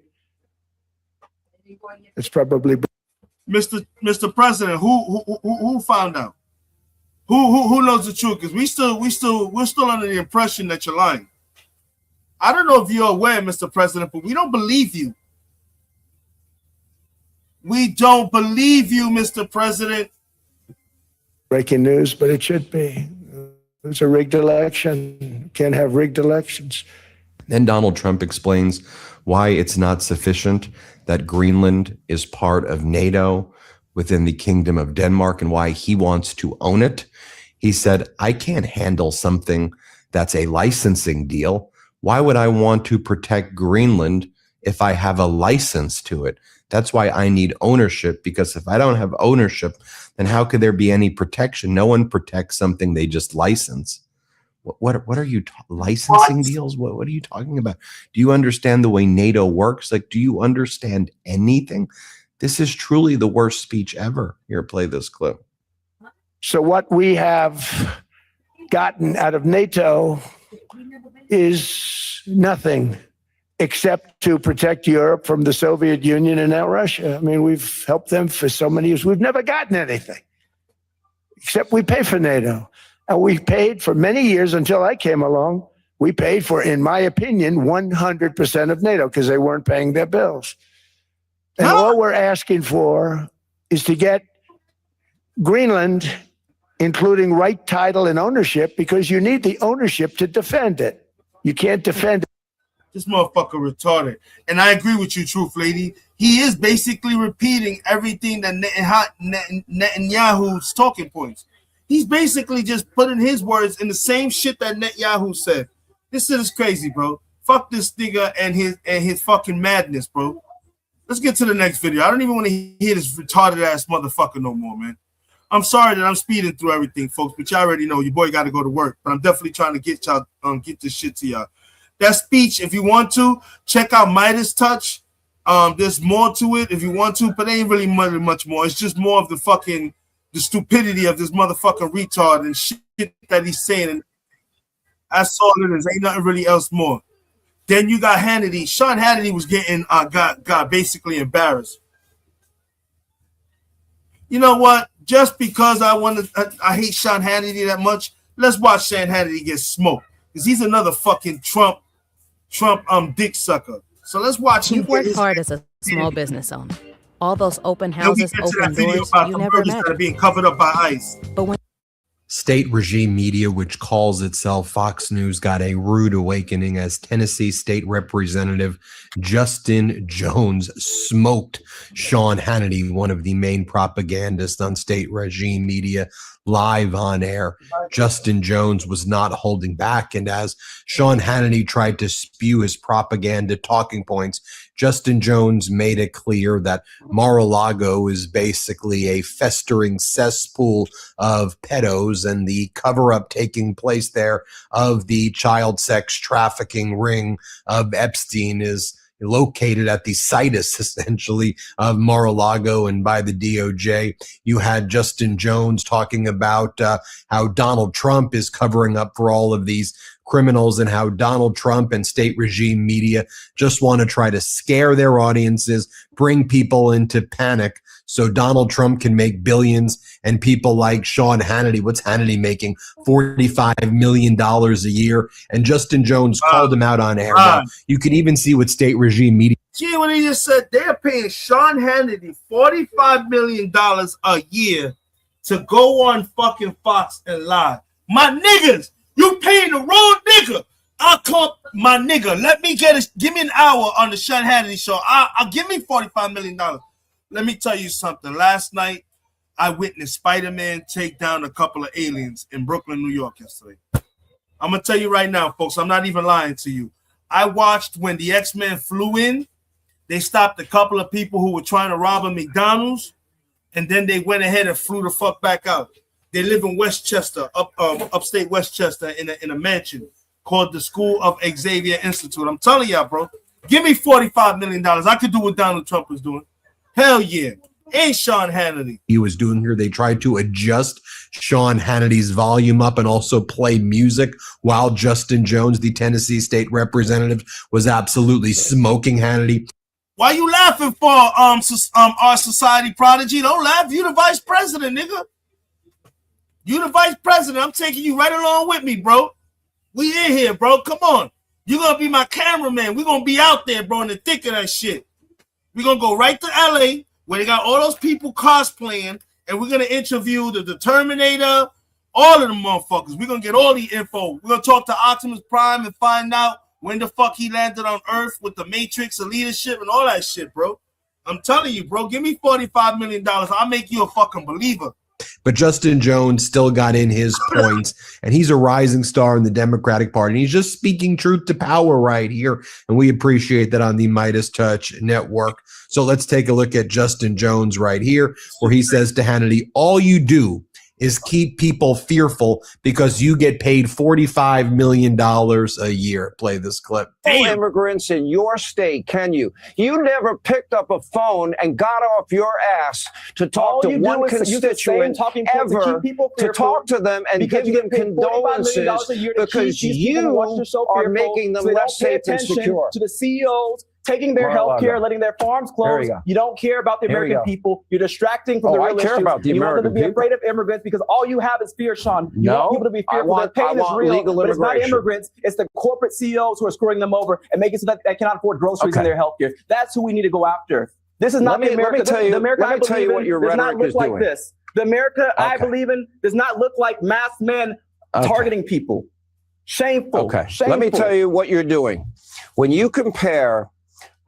S6: It's probably
S1: Mr. President. Who found out? Who knows the truth? Because we're still under the impression that you're lying. I don't know if you're aware, Mr. President, but we don't believe you. We don't believe you, Mr. President.
S6: breaking news, but it should be. It's a rigged election. Can't have rigged elections.
S3: Then Donald Trump explains why it's not sufficient that Greenland is part of NATO within the Kingdom of Denmark and why he wants to own it. He said, I can't handle something that's a licensing deal. Why would I want to protect Greenland if I have a license to it? That's why I need ownership, because if I don't have ownership, then how could there be any protection? No one protects something they just license. What are you licensing deals? What are you talking about? Do you understand the way NATO works? Like, do you understand anything? This is truly the worst speech ever. Here, play this clip.
S6: So what we have gotten out of NATO is nothing except to protect Europe from the Soviet Union and now Russia. I mean, we've helped them for so many years. We've never gotten anything except we pay for NATO. And we paid for many years until I came along. We paid for, in my opinion, 100% of NATO because they weren't paying their bills. And all we're asking for is to get Greenland, including right title and ownership, because you need the ownership to defend it. You can't defend it.
S1: This motherfucker retarded. And I agree with you, Truth Lady. He is basically repeating everything that Netanyahu's talking points. He's basically just putting his words in the same shit that Netanyahu said. This shit is crazy, bro. Fuck this nigga and his fucking madness, bro. Let's get to the next video. I don't even want to hear this retarded ass motherfucker no more, man. I'm sorry that I'm speeding through everything, folks, but y'all already know your boy got to go to work. But I'm definitely trying to get y'all get this shit to y'all. That speech, if you want to, check out Midas Touch. There's more to it if you want to, but ain't really much more. It's just more of the stupidity of this motherfucking retard and shit that he's saying. And that's all it is. Ain't nothing really else more. Then you got Hannity. Sean Hannity was getting got basically embarrassed. You know what? Just because I hate Sean Hannity that much, let's watch Sean Hannity get smoked because he's another fucking Trump dick sucker. So let's watch him.
S12: You've worked hard as a small business owner. All those open houses, open doors, you never imagined.
S1: That are being covered up by ICE.
S12: But when
S3: State regime media, which calls itself Fox News, got a rude awakening as Tennessee State Representative Justin Jones smoked Sean Hannity, one of the main propagandists on state regime media, live on air. Justin Jones was not holding back, and as Sean Hannity tried to spew his propaganda talking points, Justin Jones made it clear that Mar-a-Lago is basically a festering cesspool of pedos, and the cover-up taking place there of the child sex trafficking ring of Epstein is located at the situs, essentially, of Mar-a-Lago and by the DOJ. You had Justin Jones talking about how Donald Trump is covering up for all of these criminals and how Donald Trump and state regime media just want to try to scare their audiences, bring people into panic so Donald Trump can make billions and people like Sean Hannity. What's Hannity making? $45 million a year. And Justin Jones called him out on air. Now, you can even see what state regime media.
S1: Gee, when he just said they're paying Sean Hannity $45 million a year to go on fucking Fox and lie. My niggas, you paying the wrong nigga. I'll call my nigga. Let me give me an hour on the Sean Hannity show. I'll give me $45 million. Let me tell you something. Last night, I witnessed Spider-Man take down a couple of aliens in Brooklyn, New York yesterday. I'm going to tell you right now, folks, I'm not even lying to you. I watched when the X-Men flew in. They stopped a couple of people who were trying to rob a McDonald's, and then they went ahead and flew the fuck back out. They live in Westchester, upstate Westchester, in a mansion called the School of Xavier Institute. I'm telling y'all, bro, give me $45 million. I could do what Donald Trump is doing. Hell yeah. Ain't Sean Hannity.
S3: He was doing here. They tried to adjust Sean Hannity's volume up and also play music while Justin Jones, the Tennessee State Representative, was absolutely smoking Hannity.
S1: Why you laughing for our society prodigy? Don't laugh. You the vice president, nigga. You the vice president. I'm taking you right along with me, bro. We in here, bro. Come on. You're going to be my cameraman. We're going to be out there, bro, in the thick of that shit. We're going to go right to LA where they got all those people cosplaying, and we're going to interview the Terminator, all of them motherfuckers. We're going to get all the info. We're going to talk to Optimus Prime and find out when the fuck he landed on Earth with the Matrix of leadership and all that shit, bro. I'm telling you, bro, give me $45 million. I'll make you a fucking believer.
S3: But Justin Jones still got in his points, and he's a rising star in the Democratic Party. And he's just speaking truth to power right here, and we appreciate that on the Midas Touch Network. So let's take a look at Justin Jones right here, where he says to Hannity, all you do is keep people fearful because you get paid $45 million a year. Play this clip.
S13: Immigrants in your state, can you? You never picked up a phone and got off your ass to talk to one constituent ever, to talk to them and give them condolences because you are making them less safe and secure.
S14: To the CEOs taking their health care, letting their farms close. You don't care about the American people. You're distracting from the real issues.
S13: I care about the American people.
S14: You want them to be afraid of immigrants because all you have is fear, Sean. You want people to be fearful. Their pain is real, but it's not immigrants. It's the corporate CEOs who are screwing them over and making it so that they cannot afford groceries in their health care. That's who we need to go after. This is not the America. The America I believe in does not look like this. The America I believe in does not look like masked men targeting people. Shameful. Shameful.
S13: Let me tell you what you're doing. When you compare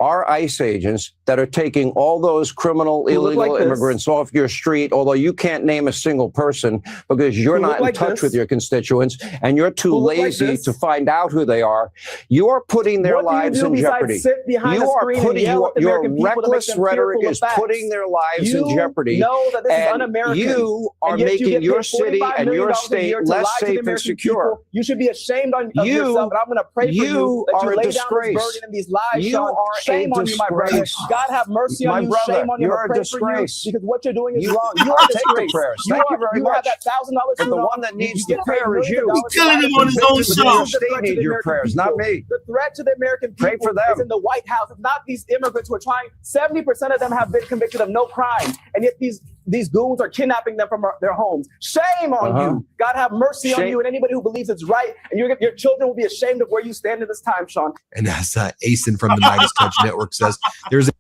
S13: our ICE agents that are taking all those criminal, illegal immigrants off your street, although you can't name a single person because you're not in touch with your constituents and you're too lazy to find out who they are, you are putting their lives in jeopardy. You are putting your reckless rhetoric is putting their lives in jeopardy. And you are making your city and your state less safe and secure.
S14: You should be ashamed of yourself, and I'm going to pray for you that you lay down this burden and these lies, Sean. shame on you, my brother. God have mercy on you. Shame on you.
S13: You're a
S14: pray
S13: disgrace.
S14: for you because what you're doing is wrong. You are a disgrace.
S13: Thank you very much.
S14: Have that $1,000
S13: but
S14: suit
S13: the
S14: on.
S13: one that needs
S14: You
S13: the
S14: get paid
S13: prayer is
S14: millions of
S13: you.
S14: dollars
S1: He's killing him on his own show.
S13: The state need your prayers, not me.
S14: The threat to the American people
S13: Pray for them.
S14: is in the White House. It's not these immigrants who are trying. 70% of them have been convicted of no crime, and yet these goons are kidnapping them from their homes. Shame on you. God have mercy on you and anybody who believes it's right, and your children will be ashamed of where you stand in this time, Sean.
S3: And as Asen from the Midas Touch Network says, there's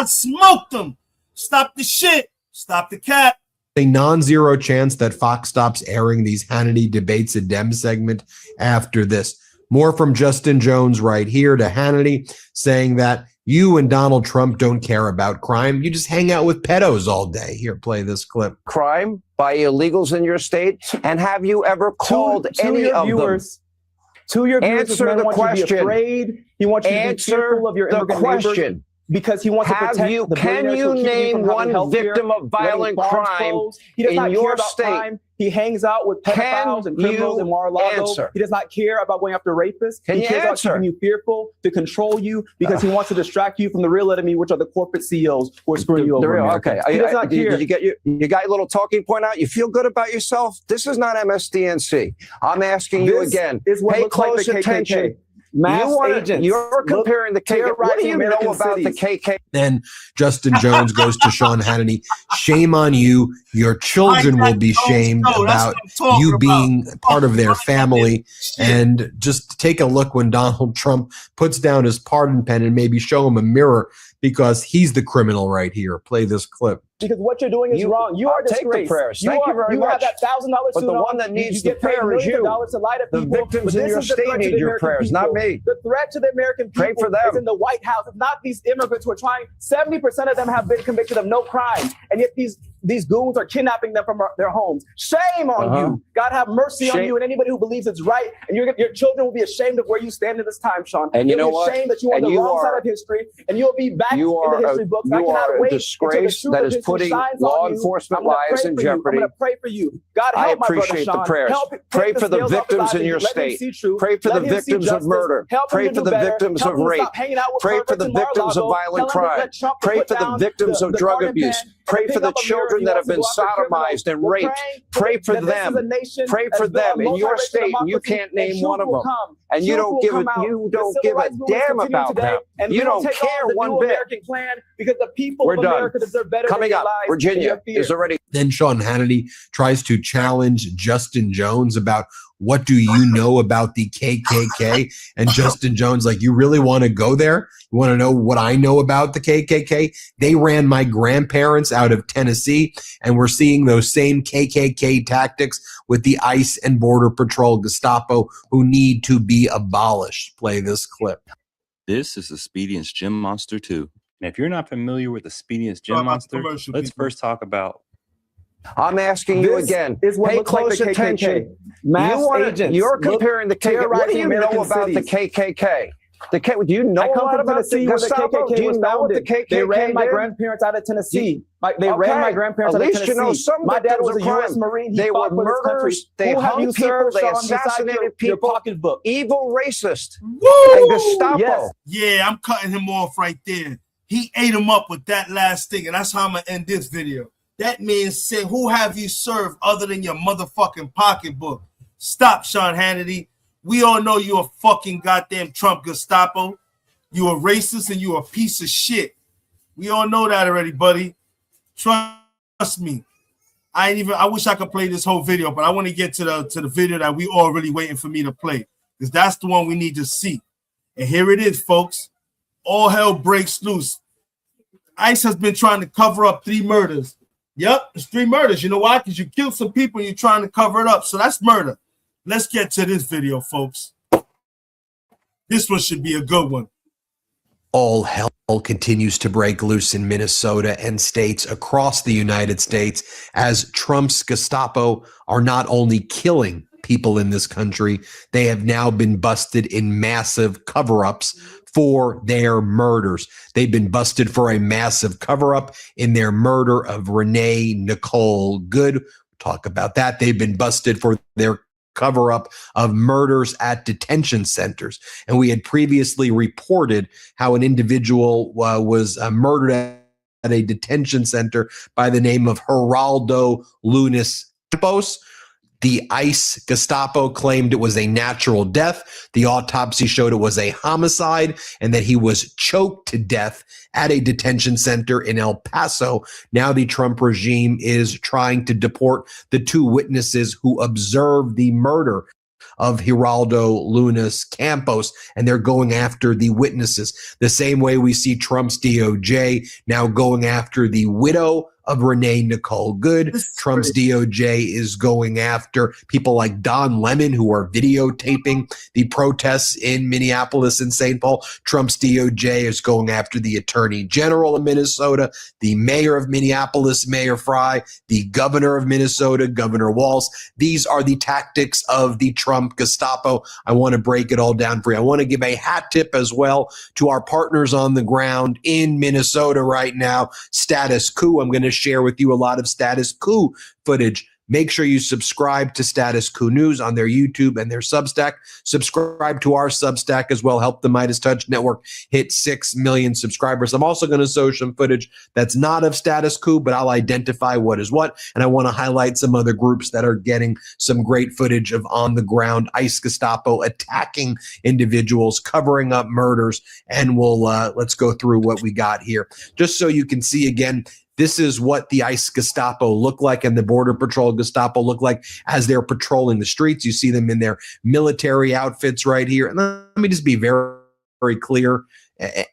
S1: smoked them. Stop the shit. Stop the cat.
S3: a non-zero chance that Fox stops airing these Hannity Debates a Dem segment after this. More from Justin Jones right here to Hannity saying that you and Donald Trump don't care about crime. You just hang out with pedos all day. Here, play this clip.
S13: Crime by illegals in your state? And have you ever called any of them?
S14: To your viewers,
S13: answer the question.
S14: You to be afraid. He wants you to be fearful of your immigrant neighbors. Because he wants to protect the
S13: can you name one victim of violent crime in your state?
S14: Crime. He hangs out with pedophiles and criminals in Mar-a-Lago. He does not care about going after rapists. He cares about keeping you fearful, to control you, because he wants to distract you from the real enemy, which are the corporate CEOs who are screwing you over.
S13: Okay.
S14: He does not care.
S13: Did you got your little talking point out? You feel good about yourself? This is not MSDNC. I'm asking you again. Pay close attention. You're comparing the KKK. What do you know about the KKK?
S3: Then Justin Jones goes to Sean Hannity. Shame on you. Your children will be shamed about you being part of their family. And just take a look when Donald Trump puts down his pardon pen and maybe show him a mirror, because he's the criminal right here. Play this clip.
S14: Because what you're doing is wrong. You are
S13: take the prayers. Thank you very much.
S14: You have that $1,000
S13: but the one that needs the prayer is you. The victims in your state need your prayers, not me.
S14: The threat to the American people
S13: Pray for them.
S14: is in the White House. It's not these immigrants who are trying. 70% of them have been convicted of no crime, and yet these goons are kidnapping them from their homes. Shame on you. God have mercy on you and anybody who believes it's right, and your children will be ashamed of where you stand in this time, Sean.
S13: And you know what?
S14: Ashamed that you are on the wrong side of history, and you'll be back in the history books.
S13: You are a disgrace that is putting law enforcement lives in jeopardy.
S14: I'm going to pray for you. God help
S13: I appreciate
S14: my brother,
S13: the prayers. Pray for the victims in your state. Pray for the victims of murder. Pray for the victims of rape. Pray for the victims of violent crime. Pray for the victims of drug abuse. Pray for the children that have been sodomized and raped. Pray for them. Pray for them in your state, and you can't name one of them. And you don't give a damn about them. You don't care one bit.
S14: Because the people of America deserve better.
S13: Coming up, Virginia is already.
S3: Then Sean Hannity tries to challenge Justin Jones about what do you know about the KKK? And Justin Jones, like, you really want to go there? You want to know what I know about the KKK? They ran my grandparents out of Tennessee, and we're seeing those same KKK tactics with the ICE and Border Patrol Gestapo, who need to be abolished. Play this clip.
S15: This is Expedience Gym Monster 2. And if you're not familiar with Expedience Gym Monster, let's first talk about.
S13: I'm asking you again. Pay close attention. You're comparing the KKK. What do you know about the KKK? Do you know a lot about the Gestapo? Do you know what the KKK
S14: They ran my grandparents out of Tennessee. They ran my grandparents out of Tennessee.
S13: At least you know some
S14: my dad was a
S13: crime.
S14: U.S. Marine.
S13: They were murderers. They hung people. They assassinated people. Evil racist. And Gestapo.
S14: Yes.
S1: Yeah, I'm cutting him off right there. He ate him up with that last thing, and that's how I'm going to end this video. That man said, who have you served other than your motherfucking pocketbook? Stop, Sean Hannity. We all know you're a fucking goddamn Trump Gestapo. You a racist and you a piece of shit. We all know that already, buddy. Trust me. I wish I could play this whole video, but I want to get to the video that we all really waiting for me to play, because that's the one we need to see. And here it is, folks. All hell breaks loose. ICE has been trying to cover up 3 murders. Yep, it's 3 murders. You know why? Because you killed some people and you're trying to cover it up. So that's murder. Let's get to this video, folks. This one should be a good one.
S3: All hell continues to break loose in Minnesota and states across the United States as Trump's Gestapo are not only killing people in this country, they have now been busted in massive cover-ups for their murders. They've been busted for a massive cover-up in their murder of Renee Nicole Good. Talk about that. They've been busted for their cover up of murders at detention centers. And we had previously reported how an individual was murdered at a detention center by the name of Geraldo Lunis Campos. The ICE Gestapo claimed it was a natural death. The autopsy showed it was a homicide and that he was choked to death at a detention center in El Paso. Now the Trump regime is trying to deport the two witnesses who observed the murder of Geraldo Lunis Campos, and they're going after the witnesses. The same way we see Trump's DOJ now going after the widow of Renee Nicole Good. Trump's DOJ is going after people like Don Lemon, who are videotaping the protests in Minneapolis and St. Paul. Trump's DOJ is going after the Attorney General of Minnesota, the mayor of Minneapolis, Mayor Fry, the governor of Minnesota, Governor Walz. These are the tactics of the Trump Gestapo. I want to break it all down for you. I want to give a hat tip as well to our partners on the ground in Minnesota right now, Status Coup. I'm going to share with you a lot of Status Coup footage. Make sure you subscribe to Status Coup News on their YouTube and their Substack. Subscribe to our Substack as well. Help the Midas Touch Network hit 6 million subscribers. I'm also going to show some footage that's not of Status Coup, but I'll identify what is what. And I want to highlight some other groups that are getting some great footage of on-the-ground ICE Gestapo attacking individuals, covering up murders. And let's go through what we got here. Just so you can see again, this is what the ICE Gestapo look like and the Border Patrol Gestapo look like as they're patrolling the streets. You see them in their military outfits right here. And let me just be very, very clear.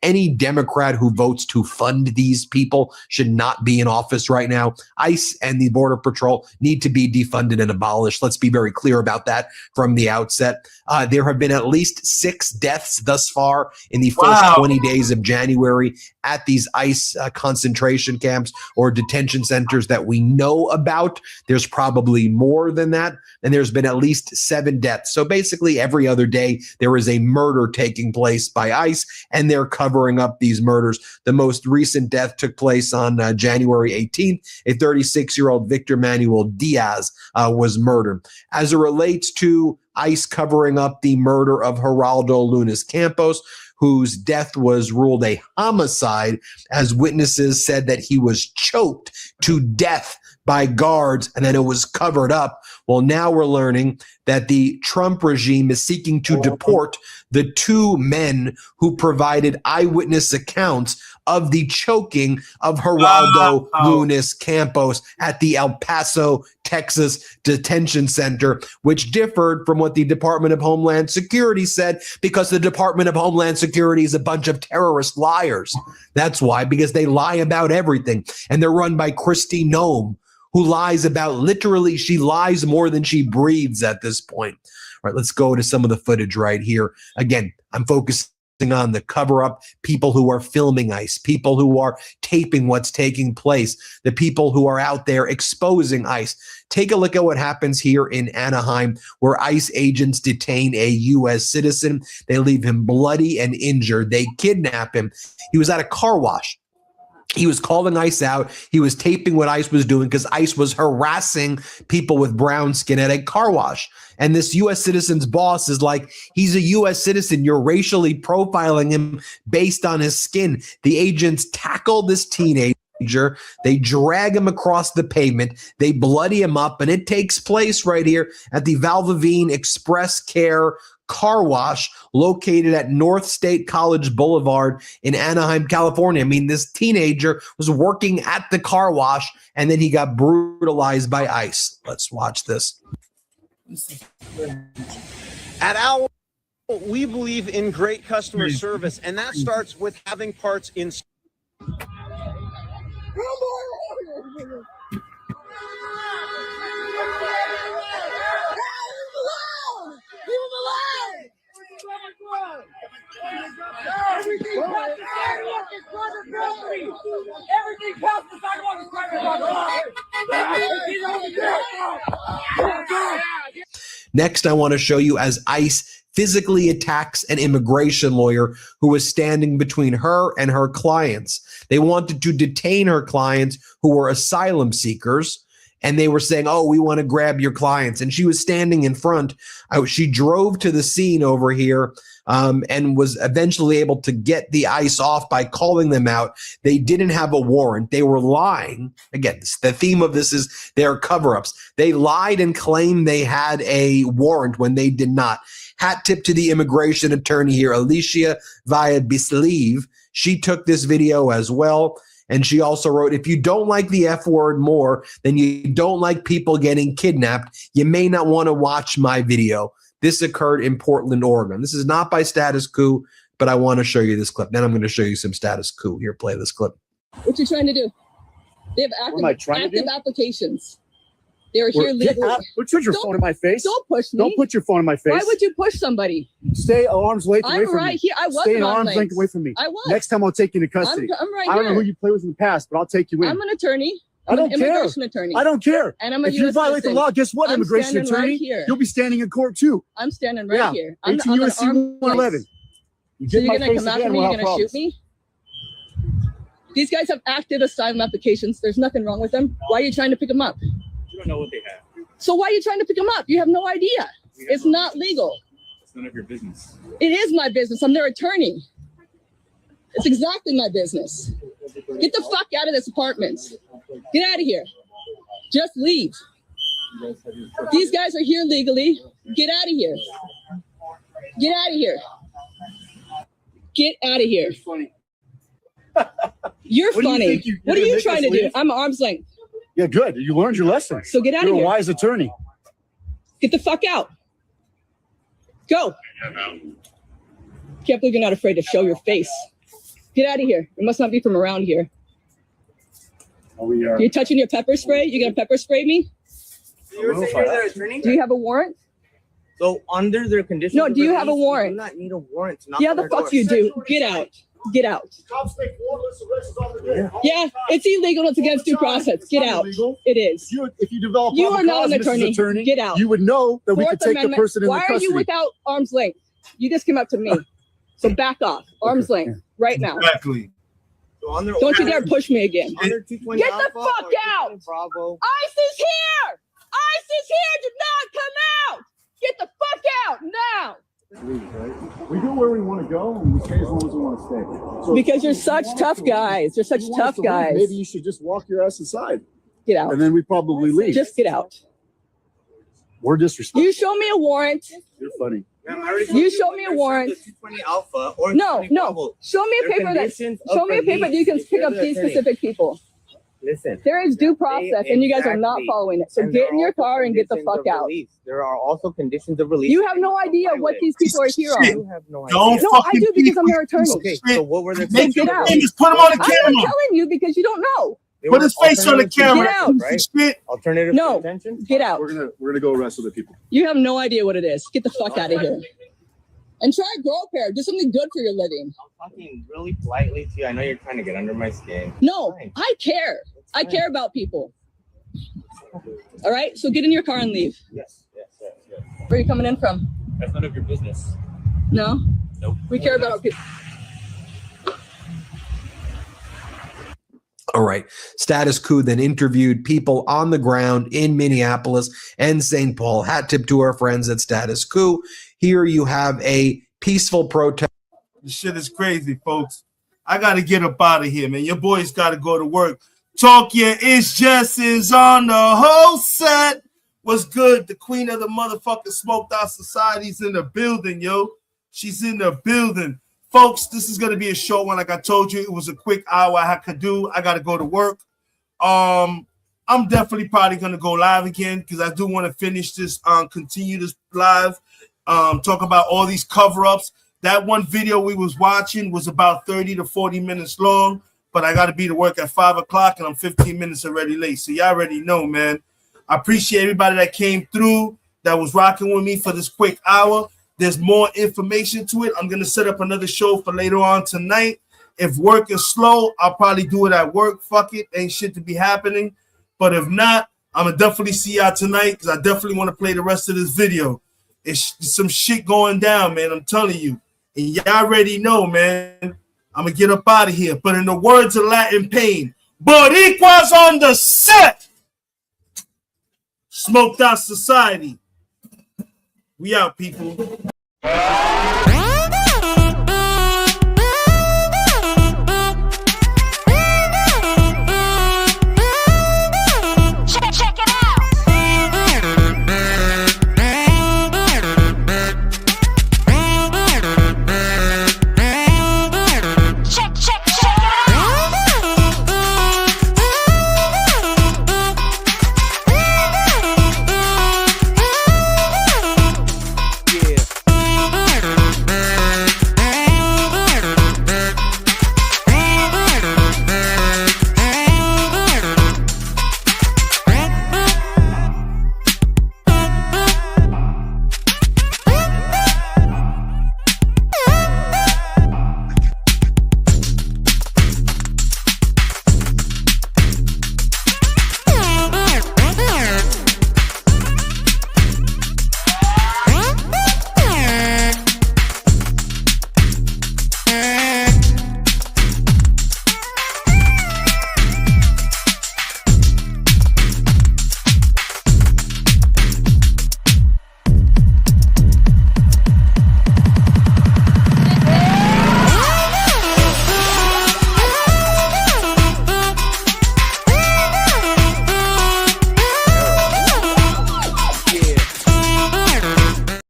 S3: Any Democrat who votes to fund these people should not be in office right now. ICE and the Border Patrol need to be defunded and abolished. Let's be very clear about that from the outset. There have been at least 6 deaths thus far in the first 20 days of January at these ICE concentration camps or detention centers that we know about. There's probably more than that. And there's been at least 7 deaths. So basically every other day there is a murder taking place by ICE, and they're covering up these murders. The most recent death took place on January 18th. A 36-year-old Victor Manuel Diaz was murdered. As it relates to ICE covering up the murder of Geraldo Lunis Campos, whose death was ruled a homicide, as witnesses said that he was choked to death by guards and then it was covered up. Well, now we're learning that the Trump regime is seeking to deport the 2 men who provided eyewitness accounts of the choking of Geraldo Lunis Campos at the El Paso, Texas detention center, which differed from what the Department of Homeland Security said, because the Department of Homeland Security is a bunch of terrorist liars. That's why, because they lie about everything. And they're run by Kristi Noem, who lies about, literally, she lies more than she breathes at this point. All right, let's go to some of the footage right here. Again, I'm focusing on the cover up, people who are filming ICE, people who are taping what's taking place, the people who are out there exposing ICE. Take a look at what happens here in Anaheim, where ICE agents detain a U.S. citizen. They leave him bloody and injured. They kidnap him. He was at a car wash. He was calling ICE out. He was taping what ICE was doing because ICE was harassing people with brown skin at a car wash. And this U.S. citizen's boss is like, he's a U.S. citizen. You're racially profiling him based on his skin. The agents tackle this teenager. They drag him across the pavement. They bloody him up. And it takes place right here at the Valvoline Express Care car wash located at North State College Boulevard in Anaheim, California. I mean, this teenager was working at the car wash and then he got brutalized by ICE. Let's watch this.
S16: At Owl, we believe in great customer service, and that starts with having parts in.
S17: Everything past the sidewalk is private property. Everything past the sidewalk is private property.
S3: Next, I want to show you as ICE physically attacks an immigration lawyer who was standing between her and her clients. They wanted to detain her clients who were asylum seekers. and they were saying, oh, we want to grab your clients. And she was standing in front. She drove to the scene over here and was eventually able to get the ICE off by calling them out. They didn't have a warrant. They were lying. Again, the theme of this is their cover-ups. They lied and claimed they had a warrant when they did not. Hat tip to the immigration attorney here, Alicia Via Bislev. She took this video as well. And she also wrote, if you don't like the F word more than you don't like people getting kidnapped, you may not want to watch my video. This occurred in Portland, Oregon. This is not by Status Coup, but I want to show you this clip. Then I'm going to show you some Status Coup. Here, play this clip.
S18: What you trying to do? They have active applications. They're here legally.
S19: Put your phone in my face.
S18: Don't push me.
S19: Don't put your phone in my face.
S18: Why would you push somebody?
S19: Stay arm's length away from me.
S18: I'm right here. I was
S19: Stay arm's length away from me.
S18: I was.
S19: Next time I'll take you into custody.
S18: I'm right
S19: I don't
S18: here.
S19: know who you played with in the past, but I'll take you in.
S18: I'm an attorney.
S19: I don't
S18: an
S19: care.
S18: Immigration attorney.
S19: I don't care.
S18: And I'm a
S19: if you
S18: US
S19: violate the
S18: citizen.
S19: law, guess what,
S18: I'm
S19: immigration
S18: standing
S19: attorney?
S18: right here.
S19: You'll be standing in court too.
S18: I'm standing right here. I'm
S19: 18
S18: an
S19: U.S.C.
S18: armed
S19: 111.
S18: So you're going to come after me? You're going to shoot me? These guys have active asylum applications. There's nothing wrong with them. Why are you trying to pick them up?
S20: You don't know what they have.
S18: So why are you trying to pick them up? You have no idea. It's not legal.
S20: It's none of your business.
S18: It is my business. I'm their attorney. It's exactly my business. Get the fuck out of this apartment. Get out of here. Just leave. These guys are here legally. Get out of here. Get out of here. Get out of here. You're funny. What are you trying to do? I'm arm's length.
S19: Yeah, good. You learned your lesson.
S18: So get out
S19: You're
S18: of here.
S19: a wise attorney.
S18: Get the fuck out. Go. Can't believe you're not afraid to show your face. Get out of here. You must not be from around here. You're touching your pepper spray? You gonna pepper spray me?
S21: You're their attorney?
S18: Do you have a warrant?
S21: So under their conditions,
S18: No, do you have a warrant?
S21: You do not need a warrant to knock
S18: Yeah,
S21: on
S18: the
S21: their
S18: fuck
S21: door.
S18: you do. Get out. Get out. Yeah, it's illegal. It's against due process. Get out. It is.
S19: If you develop
S18: You are not an
S19: Mrs.
S18: attorney. Get out.
S19: You would know that we
S18: Fourth
S19: could take
S18: Amendment.
S19: the person in
S18: Why
S19: the
S18: are
S19: custody.
S18: you without arm's length? You just came up to me. So back off. Arm's length right now.
S1: Exactly.
S21: So under
S18: Don't you dare push me again.
S21: Under 220
S18: Get the
S21: Alpha
S18: fuck
S21: or
S18: out.
S21: 220 Bravo.
S18: ICE is here. ICE is here. Do not come out. Get the fuck out now.
S19: We go where we want to go, and we stay as long as we want to stay. So
S18: Because you're such tough guys. You're such
S19: if you want us
S18: tough
S19: to leave,
S18: guys.
S19: Maybe you should just walk your ass inside.
S18: Get out.
S19: And then we probably leave.
S18: Just get out.
S19: We're disrespectful.
S18: You show me a warrant.
S19: You're funny.
S18: You show me a warrant.
S21: 220 Alpha or
S18: No,
S21: 220
S18: no.
S21: Bravo.
S18: Show me a
S21: Their
S18: paper that
S21: conditions of
S18: show me a paper that you can
S21: release.
S18: pick up
S21: You're the
S18: these
S21: attorney.
S18: specific people.
S21: Listen.
S18: There is due process, and you guys are not
S21: Exactly.
S18: following it. So
S21: And
S18: get
S21: there
S18: in
S21: are
S18: your
S21: also
S18: car and get the
S21: conditions
S18: fuck
S21: of
S18: out.
S21: release. There are also conditions of release.
S18: You have no idea what these people are here on.
S21: You have no idea.
S1: Don't
S18: No, I
S1: fucking
S18: do because I'm their attorney.
S21: Okay, so what were their
S1: Make
S18: Get
S1: your
S18: out.
S1: famous, put him on the
S18: I'm
S1: camera.
S18: not telling you because you don't know.
S21: They
S1: Put
S21: were
S1: his face on the
S21: alternatives to
S1: camera.
S18: Get out.
S21: right?
S1: Shit.
S21: Alternative
S18: No.
S21: to detention?
S18: Get out.
S19: We're gonna go arrest other people.
S18: You have no idea what it is. Get the fuck out of here. And try a grow a pair. Do something good for your living.
S21: I'm talking really politely to you. I know you're trying to get under my skin.
S18: No,
S21: Fine.
S18: I care. I care about people. All right, so get in your car and leave.
S21: Yes.
S18: Where are you coming in from?
S20: That's none of your business.
S18: No?
S20: Nope.
S18: We care about our people.
S3: All right. Status Coup then interviewed people on the ground in Minneapolis and St. Paul. Hat tip to our friends at Status Coup. Here you have a peaceful protest.
S1: This shit is crazy, folks. I got to get up out of here, man. Your boys got to go to work. Talk your It's Just is on the whole set. What's good? The queen of the motherfucking smoked out society's in the building, yo. She's in the building. Folks, this is going to be a short one. Like I told you, it was a quick hour I could do. I got to go to work. I'm definitely probably going to go live again because I do want to finish this, continue this live, talk about all these cover-ups. That one video we was watching was about 30 to 40 minutes long, but I got to be to work at 5 o'clock, and I'm 15 minutes already late. So y'all already know, man. I appreciate everybody that came through, that was rocking with me for this quick hour. There's more information to it. I'm going to set up another show for later on tonight. If work is slow, I'll probably do it at work. Fuck it. Ain't shit to be happening. But if not, I'm going to definitely see y'all tonight because I definitely want to play the rest of this video. It's some shit going down, man. I'm telling you. And y'all already know, man. I'm going to get up out of here. But in the words of Latin Pain, Boricuas on the set. Smoked Out Society. We out, people.